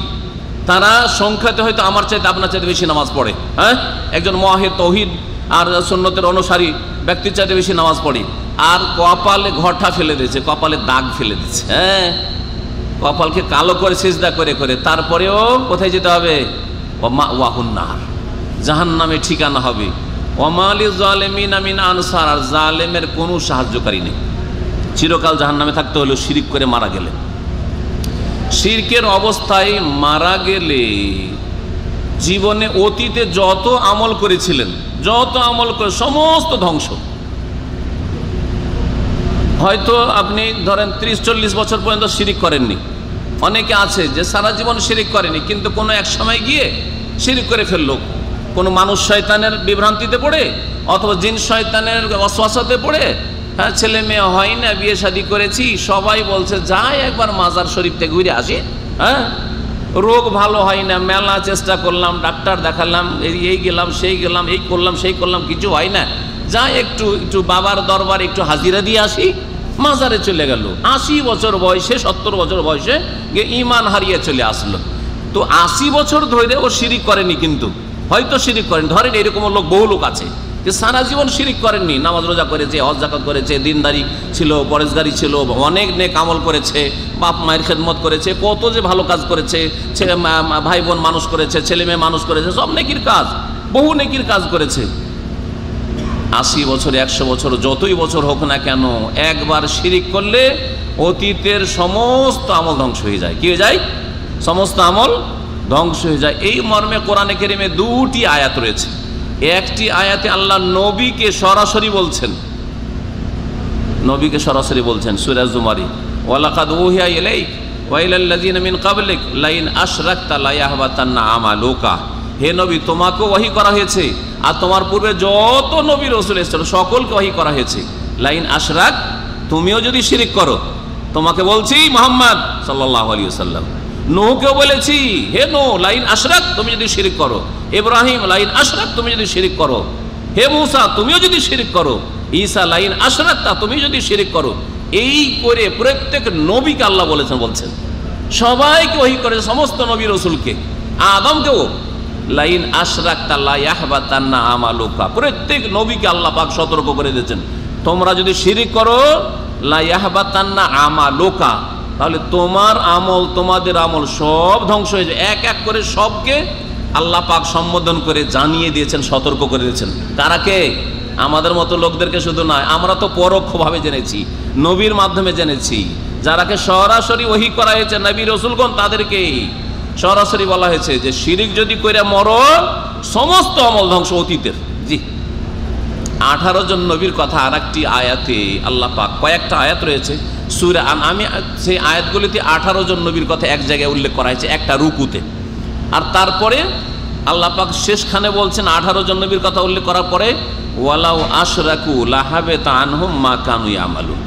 তারা সংখ্যাতে হয়তো আমার চাইতে আপনার চাইতে বেশি নামাজ পড়ে, হ্যাঁ, একজন মুওয়াহিদ, তৌহিদ আর সুন্নতের অনুসারী ব্যক্তির চাইতে বেশি নামাজ পড়ে। আর কপালে ঘটা ফেলে দিয়েছে, কপালে দাগ ফেলে দিচ্ছে, হ্যাঁ, কপালকে কালো করে সিজদা করে করে, তারপরেও কোথায় যেতে হবে? ওয়া মাওয়াহুন নার, জাহান্নামে ঠিকানা হবে। ওয়া মা লিযালিমিনা মিন আনসার, আর জালেমের কোনো সাহায্যকারী নেই। চিরকাল জাহান্নামে থাকতে হলো শিরক করে মারা গেলে। শিরকের অবস্থায় মারা গেলে জীবনে অতীতে যত আমল করেছিলেন, যত আমল করে সমস্ত ধ্বংস। হয়তো আপনি ধরেন 30-40 বছর পর্যন্ত শিরিক করেননি। অনেকে আছে যে সারা জীবন শিরিক করেনি, কিন্তু কোনো এক সময় গিয়ে শিরিক করে ফেললো, কোনো মানুষ শয়তানের বিভ্রান্তিতে পড়ে, অথবা জিন শয়তানের ওয়াসওয়াসাতে পড়ে, হ্যাঁ, ছেলে মেয়ে হয় না, বিয়ে শাদী করেছি, সবাই বলছে যাই একবার মাজার শরীফ থেকে ঘুরে আসি, হ্যাঁ, রোগ ভালো হয় না, মেলা চেষ্টা করলাম, ডাক্তার দেখালাম, এই গেলাম সেই গেলাম, এই করলাম সেই করলাম, কিছু হয় না, যা একটু বাবার দরবার একটু হাজিরা দিয়ে আসি, মাজারে চলে গেল। 80 বছর বয়সে, 70 বছর বয়সে গিয়ে ইমান হারিয়ে চলে আসলো। তো 80 বছর ধরে ও শিরিক করেনি, কিন্তু হয়তো শিরিক করেন। ধরেন এরকম লোক, বহু লোক আছে যে সারা জীবন শিরিক করেননি, নামাজ রোজা করেছে, হজ জাকাত করেছে, দিনদারি ছিল, পরেশগারি ছিল, অনেক নেক আমল করেছে, বাপ মায়ের খেদমত করেছে, কত যে ভালো কাজ করেছে, ভাই বোন মানুষ করেছে, ছেলে মেয়ে মানুষ করেছে, সব নেকির কাজ, বহু নেকির কাজ করেছে। 80 বছর 100 বছর যতই বছর হোক না কেন, একবার শিরিক করলে অতীতের সমস্ত আমল ধ্বংস হয়ে যায়। কি হয়ে যায়? সমস্ত আমল ধ্বংস হয়ে যায়। এই মর্মে কোরআনে কারীমে 2টি আয়াত রয়েছে। একটি আয়াতে আল্লাহ নবীকে সরাসরি বলছেন, নবীকে সরাসরি বলছেন সূরা জুমারে, ওয়ালাকাদ উহিয়া ইলাইক ওয়া ইলাল্লাযিনা মিন ক্বাবলিক লাইন আশরাকতা লা ইয়াহবাতান্না আমালুকা। হে নবী, তোমাকেও ওহী করা হয়েছে আর তোমার পূর্বে যত নবী রাসূল এসেছিল সকলকে ওহী করা হয়েছে। লাইন আশরাক, তুমিও যদি শিরিক করো, তোমাকে বলছি মুহাম্মদ সাল্লাল্লাহু আলাইহি ওয়াসাল্লাম, নূহকেও বলেছি, হে নূহ লাইন আশরাক, তুমি যদি শিরিক করো, ইব্রাহিম লাইন আশরাক, তুমি যদি শিরিক করো, হে মূসা তুমিও যদি শিরিক করো, ঈসা লাইন আশরাকতা, তুমি যদি শিরিক করো। এই করে প্রত্যেক নবীকে আল্লাহ বলছেন, সবাইকে ওহী করে, সমস্ত নবী রাসূলকে, আদমকেও লাইন আশরাকতা লা ইয়াহবাতান্না আমালুকা। প্রত্যেক নবীকে আল্লাহ পাক সতর্ক করে দিয়েছেন, তোমরা যদি শিরিক করো লা ইয়াহবাতান্না আমালুকা, তাহলে তোমার আমল, তোমাদের আমল সব ধ্বংস হয়ে যায়। এক এক করে সবকে আল্লাহ পাক সম্বোধন করে জানিয়ে দিয়েছেন, সতর্ক করে দিয়েছেন। কারাকে? আমাদের মতো লোকদেরকে শুধু নয়, আমরা তো পরোক্ষভাবে জেনেছি, নবীর মাধ্যমে জেনেছি। যারাকে সরাসরি ওহী করা হয়েছে নবী রাসূলগণ, তাদেরকেই সরাসরি বলা হয়েছে যে শিরিক যদি করে মরো, সমস্ত আমল ধ্বংস অতীতের। জি, 18 জন নবীর কথা আর একটি আয়াতে আল্লাহ পাক, কয়েকটা আয়াত রয়েছে সূরা আমি সেই আয়াতগুলিতে 18 জন নবীর কথা এক জায়গায় উল্লেখ করা হয়েছে, একটা রুকুতে। আর তারপরে আল্লাহ পাক শেষখানে বলছেন 18 জন নবীর কথা উল্লেখ করার পরে, ওয়ালাউ আশরাকু লাহাবিতা আনহুম মা কানু ইয়ামালুন।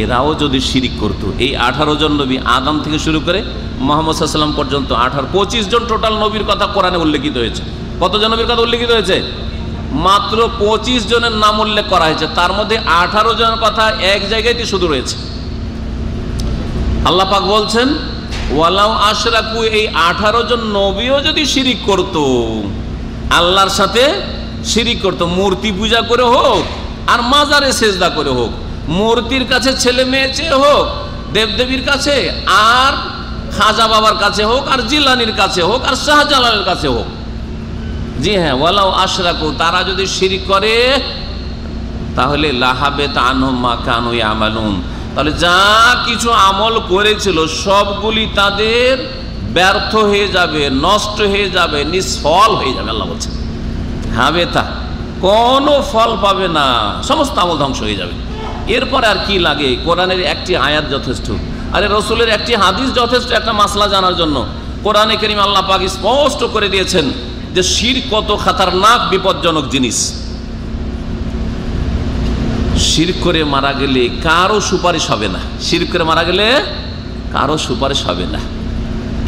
এরাও যদি শিরিক করতো, এই 18 জন নবী আদম থেকে শুরু করে মুহাম্মদ সাল্লাল্লাহু আলাইহি ওয়াসাল্লাম পর্যন্ত 25 জন টোটাল নবীর কথা কোরআনে উল্লেখিত হয়েছে। কতজন নবীর কথা উল্লেখিত হয়েছে? মাত্র 25 জনের নাম উল্লেখ করা হয়েছে, তার মধ্যে 18 জনের কথা এক জায়গায়তে শুধু রয়েছে। আল্লাহ পাক বলছেন ওয়ালাউ আশরাকু, এই 18 জন নবীও যদি শিরিক করত, আল্লাহর সাথে শিরিক করত, মূর্তি পূজা করে হোক আর মাজারে সেজদা করে হোক, মূর্তির কাছে ছেলে মেয়ে চেয়ে হোক, দেবদেবীর কাছে আর খাজা বাবার কাছে হোক আর জিলানির কাছে হোক আর শাহজালালের কাছে হোক, জি হ্যাঁ, ওয়ালাউ আশরাকু, তারা যদি শিরিক করে তাহলে লাহাবিতা আনহুম মা কানু ইয়ামালুন, তাহলে যা কিছু আমল করেছিল সবগুলি তাদের ব্যর্থ হয়ে যাবে, নষ্ট হয়ে যাবে, নিষ্ফল হয়ে যাবে। আল্লাহ বলছেন হাবেতা, কোনো ফল পাবে না, সমস্ত আমল ধ্বংস হয়ে যাবে। এরপরে আর কি লাগে? কোরআনের একটি আয়াত যথেষ্ট, আরে রসুলের একটি হাদিস যথেষ্ট একটা মাসলা জানার জন্য। কোরআনে কারীমে আল্লাহ পাক স্পষ্ট করে দিয়েছেন যে শিরক কত খাতারনাক, বিপজ্জনক জিনিস। শিরক করে মারা গেলে কারো সুপারিশ হবে না, শিরক করে মারা গেলে কারো সুপারিশ হবে না।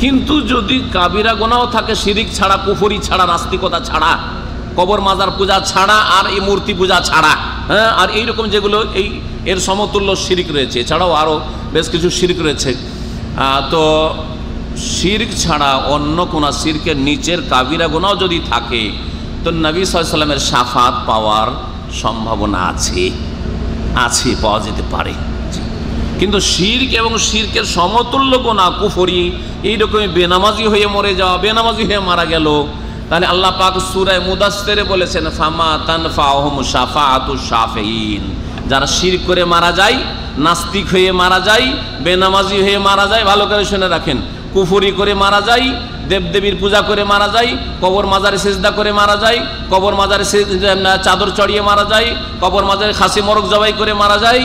কিন্তু যদি কাবিরা গুনাহ থাকে, শিরিক ছাড়া, কুফরি ছাড়া, নাস্তিকতা ছাড়া, কবর মাজার পূজা ছাড়া আর এই মূর্তি পূজা ছাড়া, হ্যাঁ, আর এইরকম যেগুলো এর সমতুল্য শিরিক রয়েছে, এছাড়াও আরও বেশ কিছু শিরিক রয়েছে, তো শিরক ছাড়া অন্য কোনো শিরকের নিচের কাবিরা গুনাহ যদি থাকে, তো নবী সাল্লাল্লাহু আলাইহি ওয়াসাল্লামের শাফাত পাওয়ার সম্ভাবনা আছে, পাওয়া যেতে পারে। কিন্তু শিরক এবং শিরকের সমতুল্য গুনাহ কুফরি, এইরকমই বেনামাজি হয়ে মরে যাওয়া, বেনামাজি হয়ে মারা গেল, তাহলে আল্লাহ পাক সূরা মুদাসসিরে বলেছেন ফামা তানফাহুম শাফাআতুশ শাফিঈন, যারা শিরক করে মারা যায়, নাস্তিক হয়ে মারা যায়, বেনামাজি হয়ে মারা যায়, ভালো করে শুনে রাখেন, কুফরি করে মারা যায়, দেবদেবীর পূজা করে মারা যায়, কবর মাজারে সেজদা করে মারা যায়, কবর মাজারে চাদর চড়িয়ে মারা যায়, কবর মাজারে খাসি মোরগ জবাই করে মারা যায়,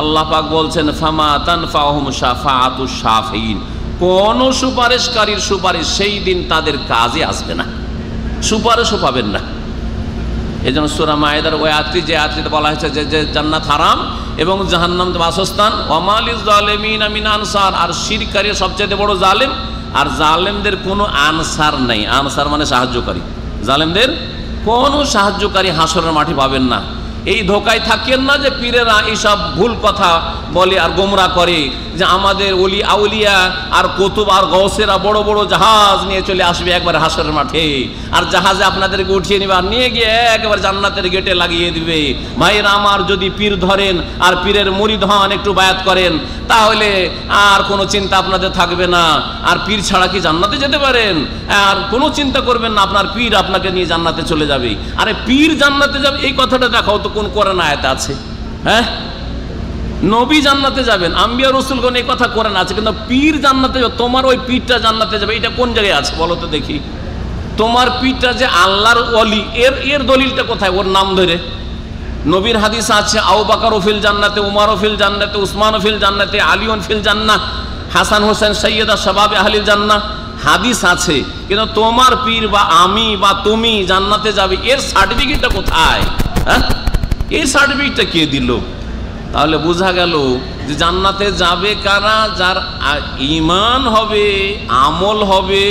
আল্লাহ পাক বলছেন ফামা তানফাহুম শাফাআতুশ শাফিঈন, কোন সুপারিশকারীর সুপারিশ সেই দিন তাদের কাজে আসবে না, সুপারিশও পাবেন না। এই জন্য সূরা মায়েদার ওই আয়াতটি, যে আয়াতটিতে বলা হয়েছে যে জান্নাত হারাম এবং জাহান্নাম বাসস্থান, ওয়া লিজ জালিমিনা মিন আনসার, আর শিরকারী সবচেয়ে বড় জালেম, আর জালেমদের কোনো আনসার নাই। আনসার মানে সাহায্যকারী, জালেমদের কোনো সাহায্যকারী হাসরের মাঠে পাবেন না। এই ধোকায় থাকেন না যে পীরেরা এইসব ভুল কথা বলে আর গোমরা করে যে আমাদের ওলি আউলিয়া আর কুতুব আর গৌসেরা বড় বড় জাহাজ নিয়ে চলে আসবে একবার হাসরের মাঠে, আর জাহাজে আপনাদেরকে উঠিয়ে নেবে আর নিয়ে গিয়ে একেবারে জান্নাতের গেটে লাগিয়ে দিবে। ভাইরা আমার, যদি পীর ধরেন আর পীরের মুরিদ হন, একটু বায়াত করেন, তাহলে আর কোনো চিন্তা আপনাদের থাকবে না। আর পীর ছাড়া কি জান্নাতে যেতে পারেন? আর কোনো চিন্তা করবেন না, আপনার পীর আপনাকে নিয়ে জান্নাতে চলে যাবে। আরে পীর জান্নাতে যাবে এই কথাটা দেখাও তো কোন কোরআন আয়াতে আছে? হ্যাঁ, নবী জান্নাতে যাবেন, আম্বিয়া রাসূলগণ এই কথা কোরআন আছে, কিন্তু পীর জান্নাতে যাবে, তোমার ওই পীরটা জান্নাতে যাবে, এটা কোন জায়গায় আছে বলো তো দেখি? তোমার পীরটা যে আল্লাহর ওলি, এর দলিলটা কোথায়? ওর নাম ধরে নবীর হাদিস আছে, আবু বকর ফিল জান্নাতে, উমর ফিল জান্নাতে, উসমান ফিল জান্নাতে, আলিউন ফিল জান্নাহ, হাসান হোসেন সৈয়দা শাবাবে আহলিল জান্নাহ, হাদিস আছে। কিন্তু তোমার পীর বা আমি বা তুমি জান্নাতে যাবে, এর সার্টিফিকেটটা কোথায়? হ্যাঁ, এই সার্টিফিকেটটা কে দিল? তাহলে বোঝা গেল যে জান্নাতে যাবে কারা? যার ঈমান হবে, আমল হবে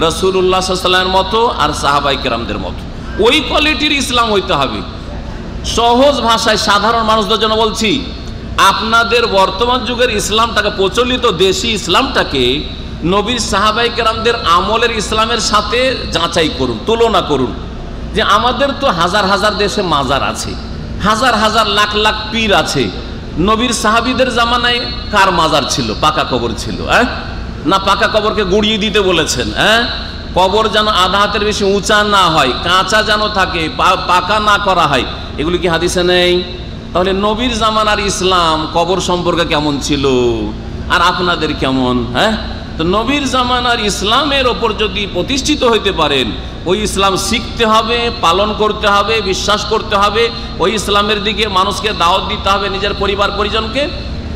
রাসূলুল্লাহ সাল্লাল্লাহু আলাইহি ওয়াসাল্লামের মতো আর সাহাবায়ে কেরামদের মতো, ওই কোয়ালিটির ইসলাম হইতে হবে। সহজ ভাষায় সাধারণ মানুষদের জন্য বলছি, আপনাদের বর্তমান যুগের ইসলামটাকে, প্রচলিত দেশি ইসলামটাকে নবীর সাহাবায়ে কেরামদের আমলের ইসলামের সাথে যাচাই করুন, তুলনা করুন। যে আমাদের তো হাজার হাজার দেশে মাজার আছে, হাজার হাজার লাখ লাখ পীর আছে। নবীর সাহাবীদের জামানায় কার মাজার ছিল? পাকা কবর ছিল। না পাকা কবরকে গুড়িয়ে দিতে বলেছেন? কবর যেন আধা হাতের বেশি উঁচা না হয়, কাঁচা যেন থাকে, পাকা না করা হয়, এগুলি কি হাদিসে নেই? তাহলে নবীর জামানার ইসলাম কবর সম্পর্কে কেমন ছিল আর আপনাদের কেমন? তো নবীর জামানার ইসলামের ওপর যদি প্রতিষ্ঠিত হইতে পারেন, ওই ইসলাম শিখতে হবে, পালন করতে হবে, বিশ্বাস করতে হবে, ওই ইসলামের দিকে মানুষকে দাওয়াত দিতে হবে, নিজের পরিবার পরিজনকে,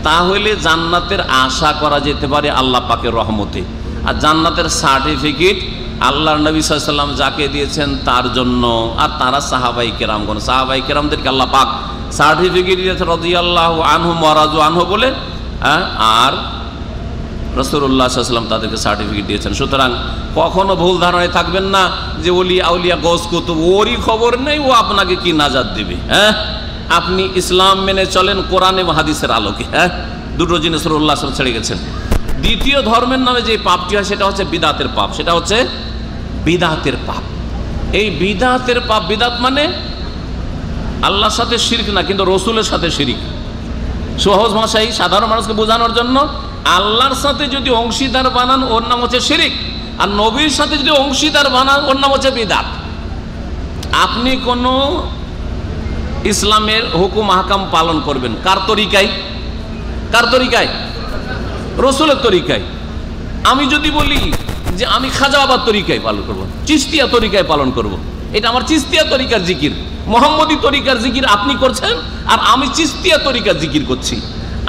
তাহলে জান্নাতের আশা করা যেতে পারে আল্লাহ পাকের রহমতে। আর জান্নাতের সার্টিফিকেট আল্লাহর নবী সাল্লাল্লাহু আলাইহি ওয়াসাল্লাম যাকে দিয়েছেন তার জন্য, আর তারা সাহাবায়ে কেরামগণ, সাহাবায়ে কেরামদেরকে আল্লাহ পাক সার্টিফিকেট দিয়েছেন রাদিয়াল্লাহু আনহুম ওয়া রাযু আনহু বলে, আর রাসূলুল্লাহ সাল্লাল্লাহু আলাইহি ওয়াসাল্লাম তাদেরকে সার্টিফিকেট দিয়েছেন। সুতরাং কখনো ভুল ধারণায় থাকবেন না যে ওলি আউলিয়া গৌস কুতুব ওরই খবর নেই, ও আপনাকে কি নাজাত দেবে। আপনি ইসলাম মেনে চলেন কোরআন এবং হাদিসের আলোকে। দুটো জিনিস রাসূলুল্লাহ সাল্লাল্লাহু আলাইহি ওয়াসাল্লাম ছেড়ে গেছেন। দ্বিতীয় ধর্মের নামে যে পাপটি হয় সেটা হচ্ছে বিদআতের পাপ, সেটা হচ্ছে বিদআতের পাপ। এই বিদআতের পাপ, বিদআত মানে আল্লাহর সাথে শিরক না, কিন্তু রসুলের সাথে শিরক। সহজ ভাষায় সাধারণ মানুষকে বোঝানোর জন্য, আল্লাহর সাথে যদি অংশীদার বানান ওর নাম হচ্ছে শিরক, আর নবীর সাথে যদি অংশীদার বানান ওর নাম হচ্ছে বিদআত। আপনি কোনো ইসলামের হুকুম আহকাম পালন করবেন কার তরিকায়? কার তরিকায়? রসুলের তরিকায়। আমি যদি বলি যে আমি খাজা বাবার তরিকায় পালন করব, চিশতিয়া তরিকায় পালন করব, এটা আমার চিশতিয়া তরিকার জিকির, মোহাম্মদী তরিকার জিকির আপনি করছেন, আর আমি চিশতিয়া তরিকার জিকির করছি।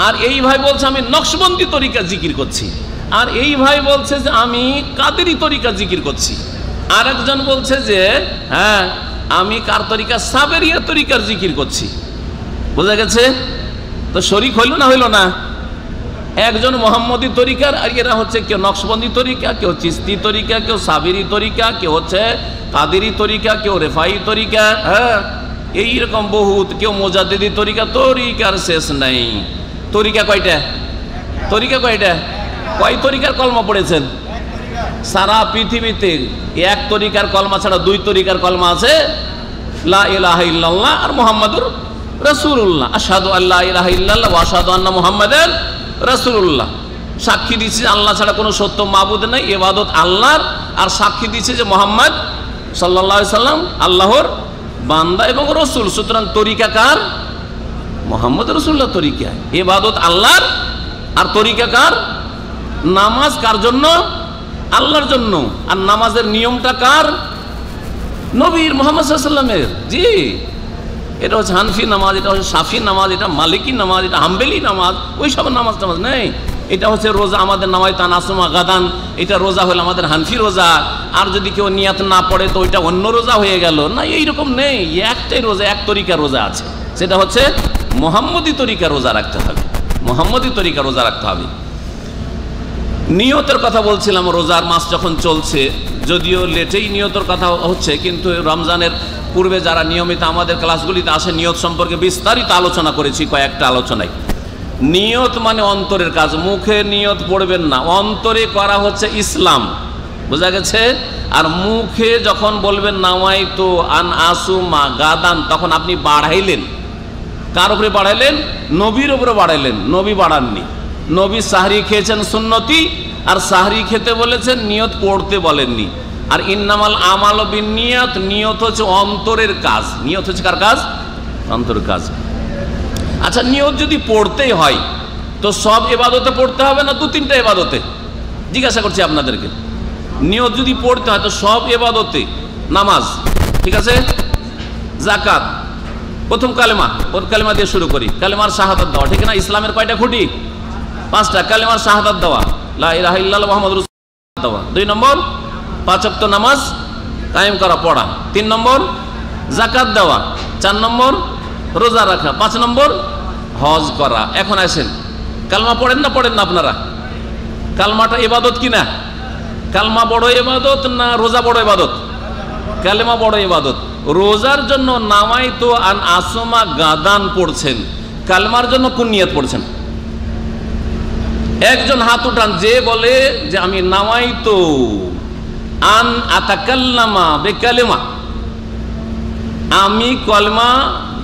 আর এই ভাই বলছে আমি নকশবন্দি তরিকার জিকির করছি, আর এই ভাই বলছে যে আমি কাদেরি তরিকার জিকির করছি, আর একজন বলছে যে আমি কার তরিকা? সাবেরিয়া তরিকার জিকির করছি। বোঝা গেছে? তো শরীক হইল না হইল না? একজন মোহাম্মদী তরিকার, আর এরা হচ্ছে কেউ নকশবন্দি তরিকা, কেউ চিশতি তরিকা, কেউ সাবেরি তরিকা, কেউ হচ্ছে কাদেরি তরিকা, কেউ রেফাই তরিকা, এইরকম বহুত, কেউ মোজাদ্দেদি তরিকা। তরিকার শেষ নাই। তরিকা কয়টা? তরিকা কয়টা? কয় তরিকার কলমা পড়েছেন? সারা পৃথিবীতে এক তরিকার কলমা ছাড়া দুই তরিকার কলমা আছে, লা ইলাহা ইল্লাল্লাহ আর মুহাম্মাদুর রাসূলুল্লাহ। আশহাদু আল্লা ইলাহা ইল্লাল্লাহ ওয়া আশহাদু আন্না মুহাম্মাদান রাসূলুল্লাহ। সাক্ষী দিচ্ছে আল্লাহ ছাড়া কোনো সত্য মাবুদ নেই, ইবাদত আল্লাহর, আর সাক্ষী দিচ্ছে যে মুহাম্মদ সাল্লাল্লাহু আলাইহি সাল্লাম আল্লাহর বান্দা এবং রসুল। সুতরাং তরিকা কার? মুহাম্মদ রাসূলুল্লাহ তরিকা। ইবাদত আল্লাহর, আর তরিকা কার? নামাজ কার জন্য? আল্লাহর জন্য। আর নামাজের নিয়মটা কার? নবীর, মুহাম্মদ সাল্লাল্লাহু আলাইহি সাল্লামের। জি, এটা হচ্ছে হানফি নামাজ, এটা হচ্ছে শাফি নামাজ, এটা মালিকি নামাজ, এটা হাম্বেলি নামাজ, ওই সব নামাজ টামাজ নেই। এটা হচ্ছে রোজা, আমাদের নামাজ তানাসুমা গাদান, এটা রোজা হলো আমাদের হানফি রোজা। আর যদি কেউ নিয়াত না পড়ে তো ওইটা অন্য রোজা হয়ে গেল না, এইরকম নেই। একটাই রোজা, এক তরিকা রোজা আছে, সেটা হচ্ছে মুহাম্মদী তরিকা রোজা রাখতে হবে, মুহাম্মদী তরিকা রোজা রাখতে হবে। নিয়তের কথা বলছিলাম, রোজার মাস যখন চলছে, যদিও লেটেই নিয়তের কথা হচ্ছে, কিন্তু রমজানের পূর্বে যারা নিয়মিত আমাদের ক্লাসগুলিতে আসে নিয়ত সম্পর্কে বিস্তারিত আলোচনা করেছি কয়েকটা আলোচনায়। নিয়ত মানে অন্তরের কাজ, মুখে নিয়ত পড়বেন না, অন্তরে করা হচ্ছে ইসলাম, বোঝা গেছে। আর মুখে যখন বলবেন নাওয়াইতু আন আসুমা গাদান, তখন আপনি বাড়াইলেন। কার উপরে বাড়াইলেন? নবীর উপরে বাড়াইলেন। নবী বাড়াননি। নবী সাহরি খেয়েছেন সুন্নতি, আর সাহরি খেতে বলেছেন, নিয়ত পড়তে বলেননি। আর ইন্নামাল আমাল বিন্নিয়াত, নিয়ত হচ্ছে অন্তরের কাজ। নিয়ত হচ্ছে কার কাজ? অন্তরের কাজ। আচ্ছা, নিয়ত যদি পড়তেই হয় তো সব ইবাদতে পড়তে হবে না দু তিনটা ইবাদতে? জিজ্ঞাসা করছি আপনাদেরকে। নিয়ত যদি পড়তে হয় তো সব ইবাদতে, নামাজ, ঠিক আছে, যাকাত, প্রথম কালেমা, কালেমা দিয়ে শুরু করি, কালেমার শাহাদাত দেওয়া, ঠিক না? ইসলামের কয়টা খুঁটি? 5টা। কালেমার শাহাদাত দেওয়া, লা ইলাহা ইল্লাল্লাহ মুহাম্মাদুর রাসূলুল্লাহ দেওয়া। 2 নম্বর 5 ওয়াক্ত নামাজ কায়েম করা, পড়া। 3 নম্বর যাকাত দেওয়া। 4 নম্বর রোজা রাখা। 5 নম্বর হজ করা। এখন আসেন, কালমা পড়েন না পড়েন না আপনারা? কালমাটা ইবাদত কি না? কালমা বড় ইবাদত না রোজা বড় ইবাদত? কালেমা বড় ইবাদত। রোজার জন্য নাওয়াইতু আন আসুমা গাদান পড়ছেন, কালমার জন্য কোন নিয়ত পড়ছেন? একজন হাত উঠান যে বলে যে আমি নাওয়াইতু আন আতাকাল্লামা বিকালিমা, আমি কলমা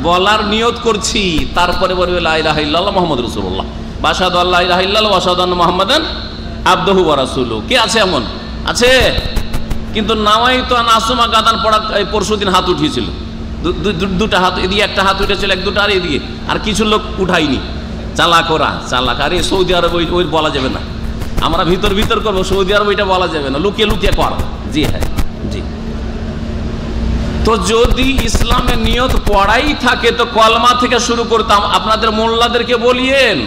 বলার নিয়ত করছি, তারপরে বলবে লা ইলাহা ইল্লাল্লাহ মুহাম্মাদুর রাসূলুল্লাহ, আশহাদু আল্লা ইলাহা ইল্লাল্লাহ ওয়া আশহাদু আন্না মুহাম্মাদান আবদুহু ওয়া রাসূলুহু। কে আছে এমন? আছে। কিন্তু নাওয়াইতু আন আসুমা গাদান পড়া পরশুদিন হাত উঠিয়েছিল, দুটা হাত, এদিকে একটা হাত উঠেছিল, এক দুটা আর এদিকে, আর কিছু লোক উঠায়নি। চালাক ওরা, চালাক। আরে সৌদি আরব ওই বলা যাবে না, আমরা ভিতর ভিতর করবো, সৌদি আরব ওইটা বলা যাবে না, লুকিয়ে লুকিয়ে কর। জি হ্যাঁ, জি। তো যদি ইসলামের নিয়ত পড়াই থাকে তো কলমা থেকে শুরু করতাম। আপনাদের মোল্লাদেরকে বলিয়েন,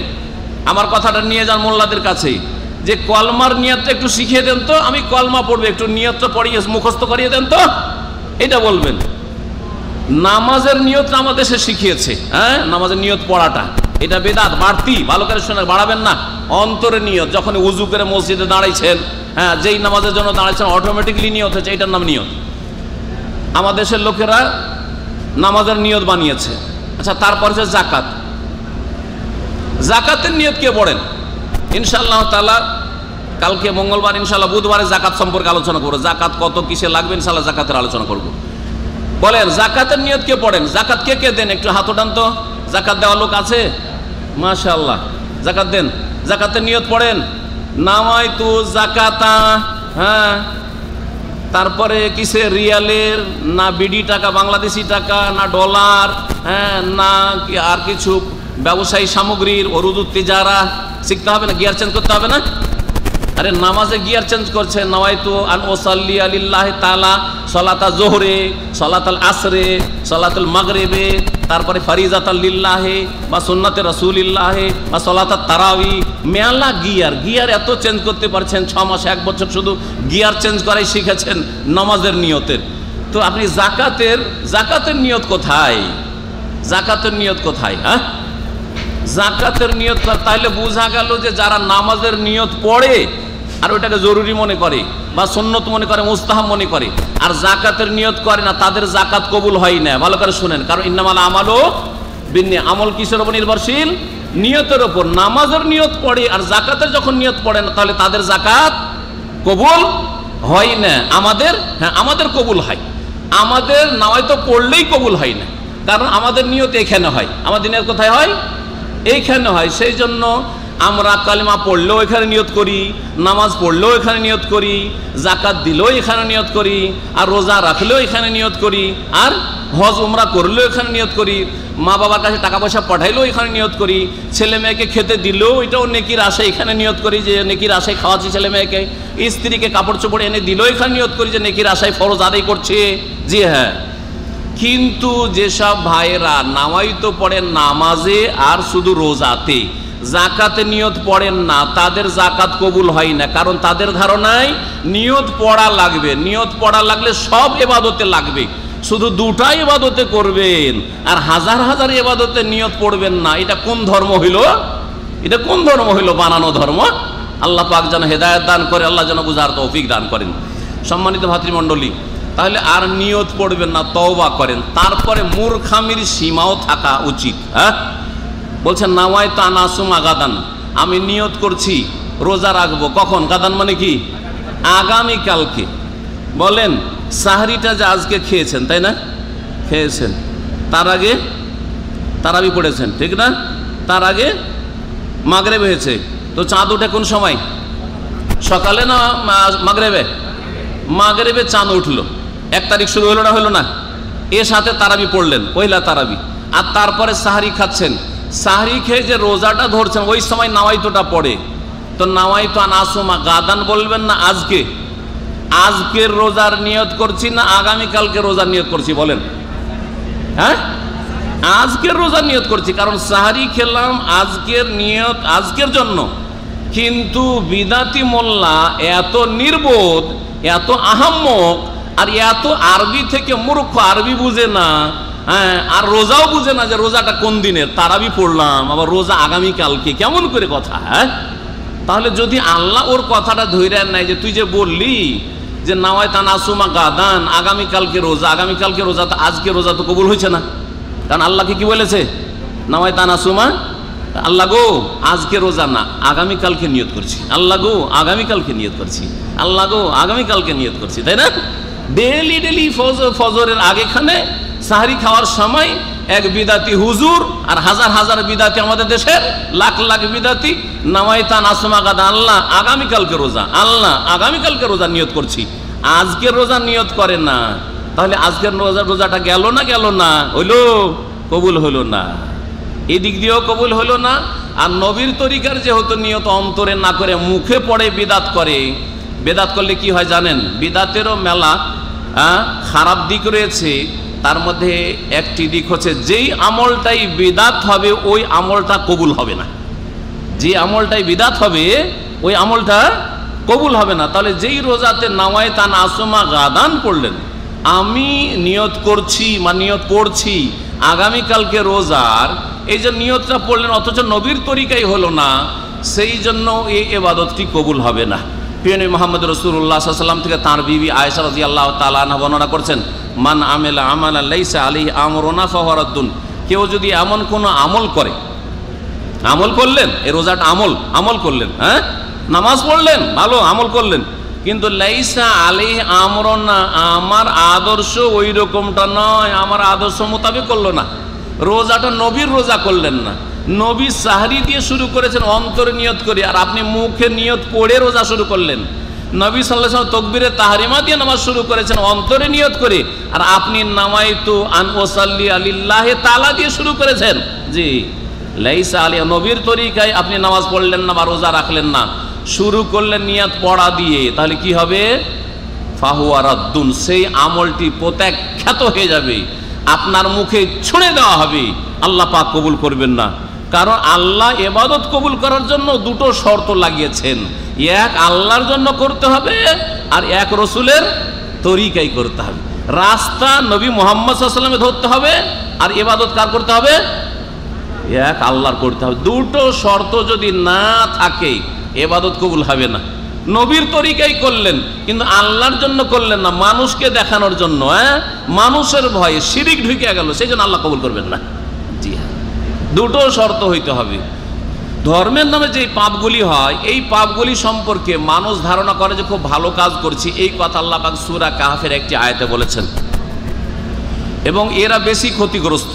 আমার কথাটা নিয়ে যান মোল্লাদের কাছে, যে কলমার নিয়তটা একটু শিখিয়ে দেন তো, আমি কলমা পড়বো, একটু নিয়তটা পড়িয়ে মুখস্থ করিয়ে দেন তো, এটা বলবেন। নামাজের নিয়তটা আমাদের দেশে শিখিয়েছে, হ্যাঁ, নামাজের নিয়ত পড়াটা, এটা বেদাত, বাড়তি, ভালো করে শোনা, বাড়াবেন না। অন্তরের নিয়ত, যখন উজু করে মসজিদে দাঁড়াইছেন, হ্যাঁ, যেই নামাজের জন্য দাঁড়াইছেন অটোমেটিকলি নিয়ত হচ্ছে, এটার নাম নিয়ত। আমাদের দেশের লোকেরা নামাজের নিয়ত বানিয়েছে। আচ্ছা, তারপর হচ্ছে যাকাত। যাকাতের নিয়ত কে পড়েন? ইনশাআল্লাহ তাআলা কালকে মঙ্গলবার, ইনশাআল্লাহ বুধবারে যাকাত সম্পর্কে আলোচনা করবো। যাকাত কত, কিসে লাগবে, ইনশাআল্লাহ যাকাতের আলোচনা করব। বলেন, যাকাতের নিয়ত কে পড়েন? যাকাত কে কে দেন? একটু হাত ওঠান তো। যাকাত দেওয়ার লোক আছে? মাশাআল্লাহ, যাকাত দেন। যাকাতের নিয়ত পড়েন, নাওয়াইতু যাকাতা। হ্যাঁ, তারপরে কিসে? রিয়ালের, না বিডি টাকা, বাংলাদেশি টাকা, না ডলার, হ্যাঁ, না আর কিছু ব্যবসায়ী সামগ্রীর, ওরুদুত তিজারা শিখতে হবে না? গিয়ার চেঞ্জ করতে হবে না? আরে নামাজে গিয়ার চেঞ্জ করছে, নাওয়াইতু আন উসাল্লি লিল্লাহি তাআলা সালাতা যোহরে, সালাতাল আসরে, সালাতুল মাগরিবে, তারপরে ফারিজাতাল লিল্লাহি বা সুন্নাতে রাসূলিল্লাহি বা সালাতাত তারাবি। মেলা গিয়ার এত চেঞ্জ করতে পারছেন, 6 মাস 1 বছর শুধু গিয়ার চেঞ্জ করাই শিখেছেন নামাজের নিয়তের। তো আপনি যাকাতের নিয়ত কোথায়? যাকাতের নিয়ত কোথায়? হ্যাঁ, যাকাতের নিয়ত। তাহলে বোঝা গেল যে যারা নামাজের নিয়ত পড়ে আর ওইটাকে জরুরি মনে করে বা সুন্নত মনে করে, মুস্তাহাব মনে করে, আর যাকাতের নিয়ত করে না, তাদের যাকাত কবুল হয় না। ভালো করে শুনেন, কারণ ইন্নামাল আমালু বিন্নিয়াত, আমল কিসের উপর নির্ভরশীল? নিয়তের উপর। নামাজের নিয়ত পড়ে আর যাকাতের যখন নিয়ত পড়ে না, তাহলে তাদের যাকাত কবুল হয় না। আমাদের, হ্যাঁ, আমাদের কবুল হয়। আমাদের নাওয়াইতো পড়লেই কবুল হয় না, কারণ আমাদের নিয়ত এখানে হয়। আমাদের নিয়ত কোথায় হয়? এইখানে হয়। সেই জন্য আমরা কালেমা পড়লেও এখানে নিয়ত করি, নামাজ পড়লেও এখানে নিয়ত করি, যাকাত দিলেও এখানে নিয়ত করি, আর রোজা রাখলেও এখানে নিয়ত করি, আর হজ উমরা করলেও এখানে নিয়ত করি, মা বাবার কাছে টাকা পয়সা পাঠাইলেও এখানে নিয়ত করি, ছেলে মেয়েকে খেতে দিলেও এটাও নেকির আশায় এখানে নিয়ত করি যে নেকির আশায় খাওয়াচ্ছি ছেলে মেয়েকে, স্ত্রীকে কাপড় চোপড় এনে দিলেও এখানে নিয়ত করি যে নেকির আশায় ফরজ আদায় করছে। জি হ্যাঁ। কিন্তু যেসব ভাইয়েরা নাওয়াইতো পড়েন নামাজে আর শুধু রোজাতে, যাকাতে নিয়ত পড়েন না, তাদের যাকাত কবুল হয় না। কারণ তাদের ধারণায় নিয়ত পড়া লাগবে, নিয়ত পড়া লাগলে সব ইবাদতে লাগবে, শুধু 2টা ইবাদতে করবেন আর হাজার হাজার ইবাদতে নিয়ত পড়বেন না। এটা কোন ধর্ম হইল? এটা কোন ধর্ম হইল? বানানো ধর্ম। আল্লাহ পাক যেন হেদায়েত দান করে, আল্লাহ যেন বুঝার তৌফিক দান করেন। সম্মানিত ভাতৃমণ্ডলী, তাহলে আর নিয়ত পড়বেন না, তওবা করেন। তারপরে মূর্খামির সীমাও থাকা উচিত। হ্যাঁ, বলছেন নাওয়াইতু আন আസുমা গাদান, আমি নিয়ত করছি রোজা রাখবো। কখন? গাদান মানে কি? আগামীকালকে। বলেন সাহরিটা যে আজকে খেয়েছেন, তাই না? খেয়েছেন, তার আগে তারাবি পড়েছেন, ঠিক না? তার আগে মাগরিব হয়েছে। তো চাঁদ ওঠে কোন সময়? সকালে না মাগরিবে? মাগরিবে চাঁদ উঠলো। 1 তারিখ শুরু হলো না, হলো না? এর সাথে তারাবি পড়লেন, পয়লা তারাবি। আর তারপরে সাহরি খাচ্ছেন। সাহরি খেয়ে যে রোজাটা ধরছেন ওই সময় নাওয়াইতুটা পড়ে। তো নাওয়াইতু আন আസുমা গাদান বলবেন না আজকে? আজকের রোজার নিয়ত করছি না আগামীকালকে রোজার নিয়ত করছি? বলেন। হ্যাঁ, আজকের রোজার নিয়ত করছি, কারণ সাহারি খেলাম আজকের নিয়ত, আজকের জন্য। কিন্তু বিদাতি মোল্লা এত নির্বোধ, এত আহাম্মক, আর এত আরবি থেকে মূর্খ, আরবি বুঝে না, হ্যাঁ, আর রোজাও বুঝে না যে রোজাটা কোন দিনের। তারাবি পড়লাম, আবার রোজা আগামীকালকে, কেমন করে কথা? হ্যাঁ, তাহলে যদি আল্লাহ ওর কথাটা ধরে নেয় যে তুই যে বললি যে নাওয়াইতু আন আസുমা গাদান, আগামীকালকে রোজা, আগামীকালকে রোজা, তো আজকে রোজা তো কবুল হয়েছে না। কারণ আল্লাহকে কি বলেছে? নাওয়াইতু আন আസുমা, আল্লাহ গো আজকে রোজা না, আগামীকালকে নিয়ত করছি। আল্লাহ গো আগামীকালকে নিয়ত করছি। আল্লাহ গো আগামীকালকে নিয়ত করছি, তাই না? ডেলি ডেলি ফজরের আগেখানে সাহরি খাওয়ার সময় এক বিদাতি হুজুর আর হাজার হাজার বিদাতি, আমাদের দেশের লাখ লাখ বিদাতি, নাওয়াইতু আন আസുমা গাদান, আল্লাহ আগামীকালকে রোজা, আল্লাহ আগামীকালকে রোজা নিয়ত করছি, আজকের রোজা নিয়ত করে না। তাহলে আজকের রোজাটা গেল না, গেল না, হইলো? কবুল হলো না। এদিক দিয়েও কবুল হলো না। আর নবীর তরিকার যেহেতু নিয়ত অন্তরে না করে মুখে পড়ে বিদাত করে, বেদাত করলে কি হয় জানেন? বিদাতেরও মেলা খারাপ দিক রয়েছে। তার মধ্যে একটি দিক হচ্ছে যেই আমলটাই বিদাত হবে ওই আমলটা কবুল হবে না। যে আমলটাই বিদাত হবে ওই আমলটা কবুল হবে না। তাহলে যেই রোজাতে নাওয়াইতু আন আസുমা গাদান পড়লেন, আমি নিয়ত করছি বা নিয়ত পড়ছি আগামীকালকে রোজার, এই যে নিয়তটা পড়লেন অথচ নবীর তরিকাই হলো না, সেই জন্য এই ইবাদতটি কবুল হবে না। প্রিয় নবী মুহাম্মদ রাসূলুল্লাহ সাল্লাল্লাহু আলাইহি ওয়াসাল্লাম থেকে তাঁর বিবি আয়েশা রাদিয়াল্লাহু তাআলা আনহা বর্ণনা করছেন, মান আমিলা আমালান লাইসা আলাইহি আমরুনা ফাহুয়া রাদ্দুন, কেউ যদি এমন কোনো আমল করে, আমল করলেন, এই রোজাটা আমল করলেন, হ্যাঁ, নামাজ পড়লেন, ভালো আমল করলেন, কিন্তু লাইসা আলাইহি আমরুনা, আমার আদর্শ ওই রকমটা নয়, আমার আদর্শ মোতাবেক করলো না, রোজাটা নবীর রোজা করলেন না। নবী সাহরি দিয়ে শুরু করেছেন অন্তরে নিয়ত করে, আর আপনি মুখে নিয়ত পড়ে রোজা শুরু করলেন। নবী সাল্লাল্লাহু আলাইহি ওয়াসাল্লাম তাকবীরে তাহরিমা দিয়ে নামাজ শুরু করেছেন অন্তরে নিয়ত করে, আর আপনি নাওয়াইতু আন উসাল্লি লিল্লাহি তাআলা দিয়ে শুরু করেছেন। জি, লাইসা আলাইহি, নবীর তরিকায় আপনি নামাজ পড়লেন না বা রোজা রাখলেন না, শুরু করলেন নিয়ত পড়া দিয়ে, তাহলে কি হবে? ফাহুয়া রাদ্দুন, সেই আমলটি প্রত্যাখ্যাত হয়ে যাবে, আপনার মুখে ছুঁড়ে দেওয়া হবে, আল্লাহ পাক কবুল করবেন না। কারণ আল্লাহ ইবাদত কবুল করার জন্য দুটো শর্ত লাগিয়েছেন, এক আল্লাহর জন্য করতে হবে, আর এক রসুলের তরিকায় করতে হবে। রাস্তা নবী মুহাম্মদ সাল্লাল্লাহু আলাইহি ওয়াসাল্লামে ধরতে হবে, আর ইবাদত কার করতে হবে? এক আল্লাহর করতে হবে। দুটো শর্ত যদি না থাকে ইবাদত কবুল হবে না। নবীর তরিকায় করলেন কিন্তু আল্লাহর জন্য করলেন না, মানুষকে দেখানোর জন্য, মানুষের ভয়ে শিরিক ঢুকে গেল, সেই জন্য আল্লাহ কবুল করবেন না। জি হ্যাঁ, দুটো শর্ত হইতে হবে। ধর্মের নামে যে পাপগুলি হয়, এই পাপগুলি সম্পর্কে মানুষ ধারণা করে যে খুব ভালো কাজ করছি, এই কথা আল্লাহ পাক সূরা কাহফের একটি আয়াতে বলেছেন, এবং এরা বেশি ক্ষতিগ্রস্ত।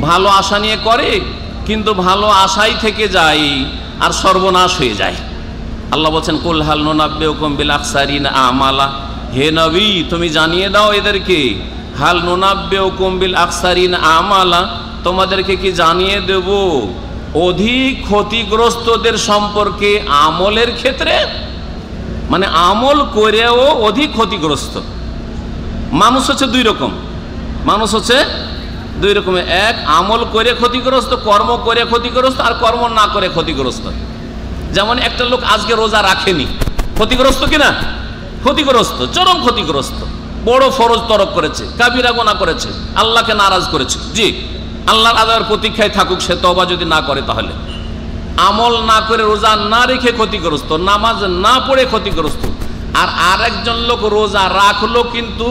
ভালো আশা নিয়ে করে কিন্তু ভালো আশাই থেকে যায় আর সর্বনাশ হয়ে যায়। আল্লাহ বলছেন, কুল হাল নুনাব্বিউকুম বিল আখসারিনা আমালা, হে নবী তুমি জানিয়ে দাও এদেরকে, হাল নুনাব্বিউকুম বিল আখসারিনা আমালা, তোমাদেরকে কি জানিয়ে দেব অধিক ক্ষতিগ্রস্তদের সম্পর্কে আমলের ক্ষেত্রে? মানে আমল করেও অধিক ক্ষতিগ্রস্ত মানুষ হচ্ছে দুই রকম। মানুষ হচ্ছে দুই রকমের, এক আমল করে ক্ষতিগ্রস্ত, কর্ম করে ক্ষতিগ্রস্ত, আর কর্ম না করে ক্ষতিগ্রস্ত। যেমন একটা লোক আজকে রোজা রাখেনি, ক্ষতিগ্রস্ত কিনা? ক্ষতিগ্রস্ত, চরম ক্ষতিগ্রস্ত, বড় ফরজ তরক করেছে, কাবিরা গুনাহ করেছে, আল্লাহকে নারাজ করেছে। জি, আল্লাহর আযাবের প্রতীক্ষায় থাকুক সে, তওবা যদি না করে। তাহলে আমল না করে রোজা না রেখে ক্ষতিগ্রস্ত, নামাজ না পড়ে ক্ষতিগ্রস্ত। আর আরেকজন লোক রোজা রাখলো কিন্তু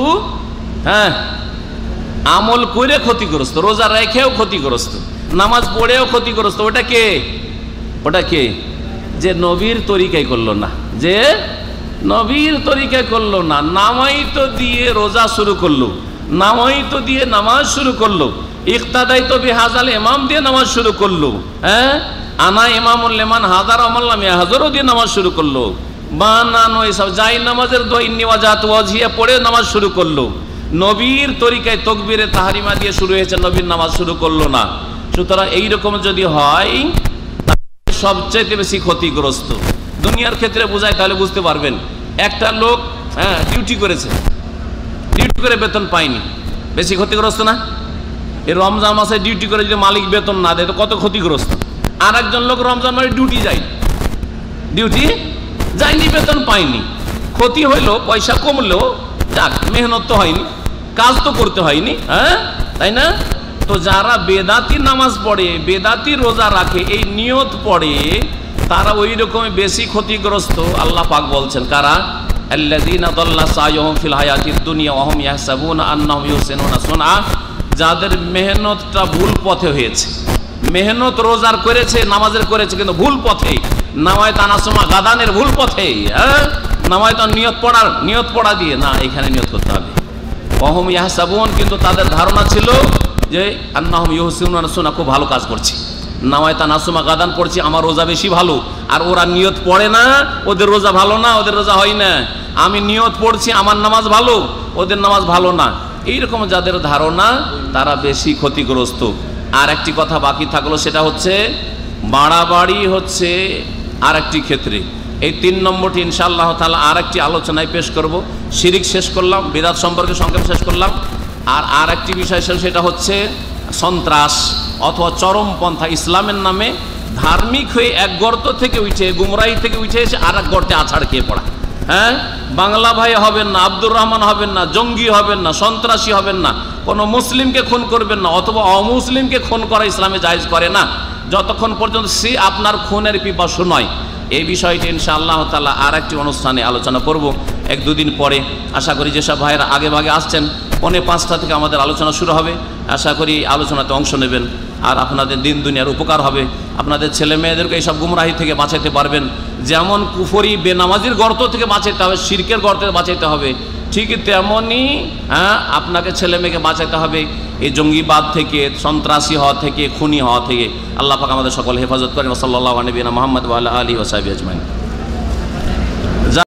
আমল করে ক্ষতিগ্রস্ত, রোজা রেখেও ক্ষতিগ্রস্ত। নামাজ পড়েও ক্ষতিগ্রস্ত। ওটা কে? ওটা কে? যে নবীর তরিকায় করলো না, যে নবীর তরিকায় করলো না। নামাইতো দিয়ে রোজা শুরু করলো, নামাইতো দিয়ে নামাজ শুরু করলো, ইক্তাদাই তো বিহাজাল ইমাম দিয়ে নামাজ শুরু করলো, হ্যাঁ, আনা ইমামুল লিমান হাজার আমাল্লাম হাজারও দিয়ে নামাজ শুরু করলো, বানানো এসব যাই নামাজের দো ইন্নি ওয়াজাতু ওয়াজহিয়া পড়ে নামাজ শুরু করলো। নবীর তরিকায় তাকবীরে তাহরিমা দিয়ে শুরু হয়েছে, নবীর নামাজ শুরু করলো না। সুতরাং এইরকম যদি হয় সবচেয়ে বেশি ক্ষতিগ্রস্ত। দুনিয়ার ক্ষেত্রে বোঝায় তাহলে বুঝতে পারবেন। একটা লোক ডিউটি করেছে, ডিউটি করে বেতন পায়নি, বেশি ক্ষতিগ্রস্ত না? এই রমজান মাসে ডিউটি করে যদি মালিক বেতন না দেয় তো কত ক্ষতিগ্রস্ত। আর একজন লোক রমজান মাসে ডিউটি যায়নি, বেতন পায়নি, ক্ষতি হইলো, পয়সা কমলো, যাক মেহনত তো হয়নি, কাজ তো করতে হয়নি, হ্যাঁ তাই না? তো যারা বেদাতি নামাজ পড়ে, বেদাতি রোজা রাখে, এই নিয়ত পড়ে, তারা ওই রকম বেশি ক্ষতিগ্রস্ত। আল্লাহ পাক বলছেন কারা? আল্লাযীনা দাল্লা সায়ুহুম ফিল হায়াতিদ দুনিয়া ওয়া হুম ইয়াহসাবুনা আন্নাহুম ইউহসিনুনা সুনআ, যাদের মেহনতটা ভুল পথে হয়েছে, মেহনত রোজার করেছে, নামাজের করেছে, কিন্তু ভুল পথে, নামায় তানাসুমা গাদানের ভুল পথে, হ্যাঁ, নামায় তো নিয়ত পড়া দিয়ে না, এখানে নিয়ত করতে হবে। ওয়া হুম ইয়াহসাবুন, কিন্তু তাদের ধারণা ছিল যে আন্নাহুম ইউহসিনুনা সুনআ, খুব ভালো কাজ করছি, নামায় তানাসুমা গাদান পড়ছি, আমার রোজা বেশি ভালো। আর ওরা নিয়ত পড়ে না, ওদের রোজা ভালো না, ওদের রোজা হয় না। আমি নিয়ত পড়ছি, আমার নামাজ ভালো, ওদের নামাজ ভালো না। এইরকম যাদের ধারণা, তারা বেশি ক্ষতিগ্রস্ত। আর একটি কথা বাকি থাকলো, সেটা হচ্ছে বাড়াবাড়ি হচ্ছে আর একটি ক্ষেত্রে। এই 3 নম্বরটি ইনশাআল্লাহ তাআলা আর একটি আলোচনায় পেশ করব। শিরিক শেষ করলাম, বিদআত সম্পর্কে সংক্ষেপ শেষ করলাম। আর একটি বিষয় সেটা হচ্ছে সন্ত্রাস অথবা চরমপন্থা, ইসলামের নামে ধার্মিক হয়ে এক গর্ত থেকে উঠে, গুমরাহি থেকে উঠে এসে আর এক গর্তে আছাড় খেয়ে পড়া। হ্যাঁ, বাংলা ভাই হবেন না, আব্দুর রহমান হবেন না, জঙ্গি হবেন না, সন্ত্রাসী হবেন না, কোনো মুসলিমকে খুন করবেন না, অথবা অমুসলিমকে খুন করা ইসলামে জায়েজ করে না, যতক্ষণ পর্যন্ত সে আপনার খুনের পিপাসু নয়। এই বিষয়টি ইনশাআল্লাহ তাআলা আর একটি অনুষ্ঠানে আলোচনা করব 1-2 দিন পরে। আশা করি যেসব ভাইয়েরা আগে ভাগে আসছেন, 4:45 থেকে আমাদের আলোচনা শুরু হবে। আশা করি আলোচনাতে অংশ নেবেন, আর আপনাদের দিন দুনিয়ার উপকার হবে। আপনাদের ছেলে মেয়েদেরকে এইসব গুমরাহি থেকে বাঁচাতে পারবেন। যেমন কুফরি বেনামাজির গর্ত থেকে বাঁচাতে হবে, শিরকের গর্ত থেকে বাঁচাতে হবে, ঠিক তেমনই আপনাকে ছেলে মেয়েকে বাঁচাতে হবে এই জঙ্গিবাদ থেকে, সন্ত্রাসী হওয়া থেকে, খুনি হওয়া থেকে। আল্লাহ পাক আমাদের সকল হেফাজত করেন। সাল্লাল্লাহু আলাইহি ওয়া সাল্লাম মুহাম্মদ ওয়া আলা আলিহি ওয়া সাহবিহি আজমাইন।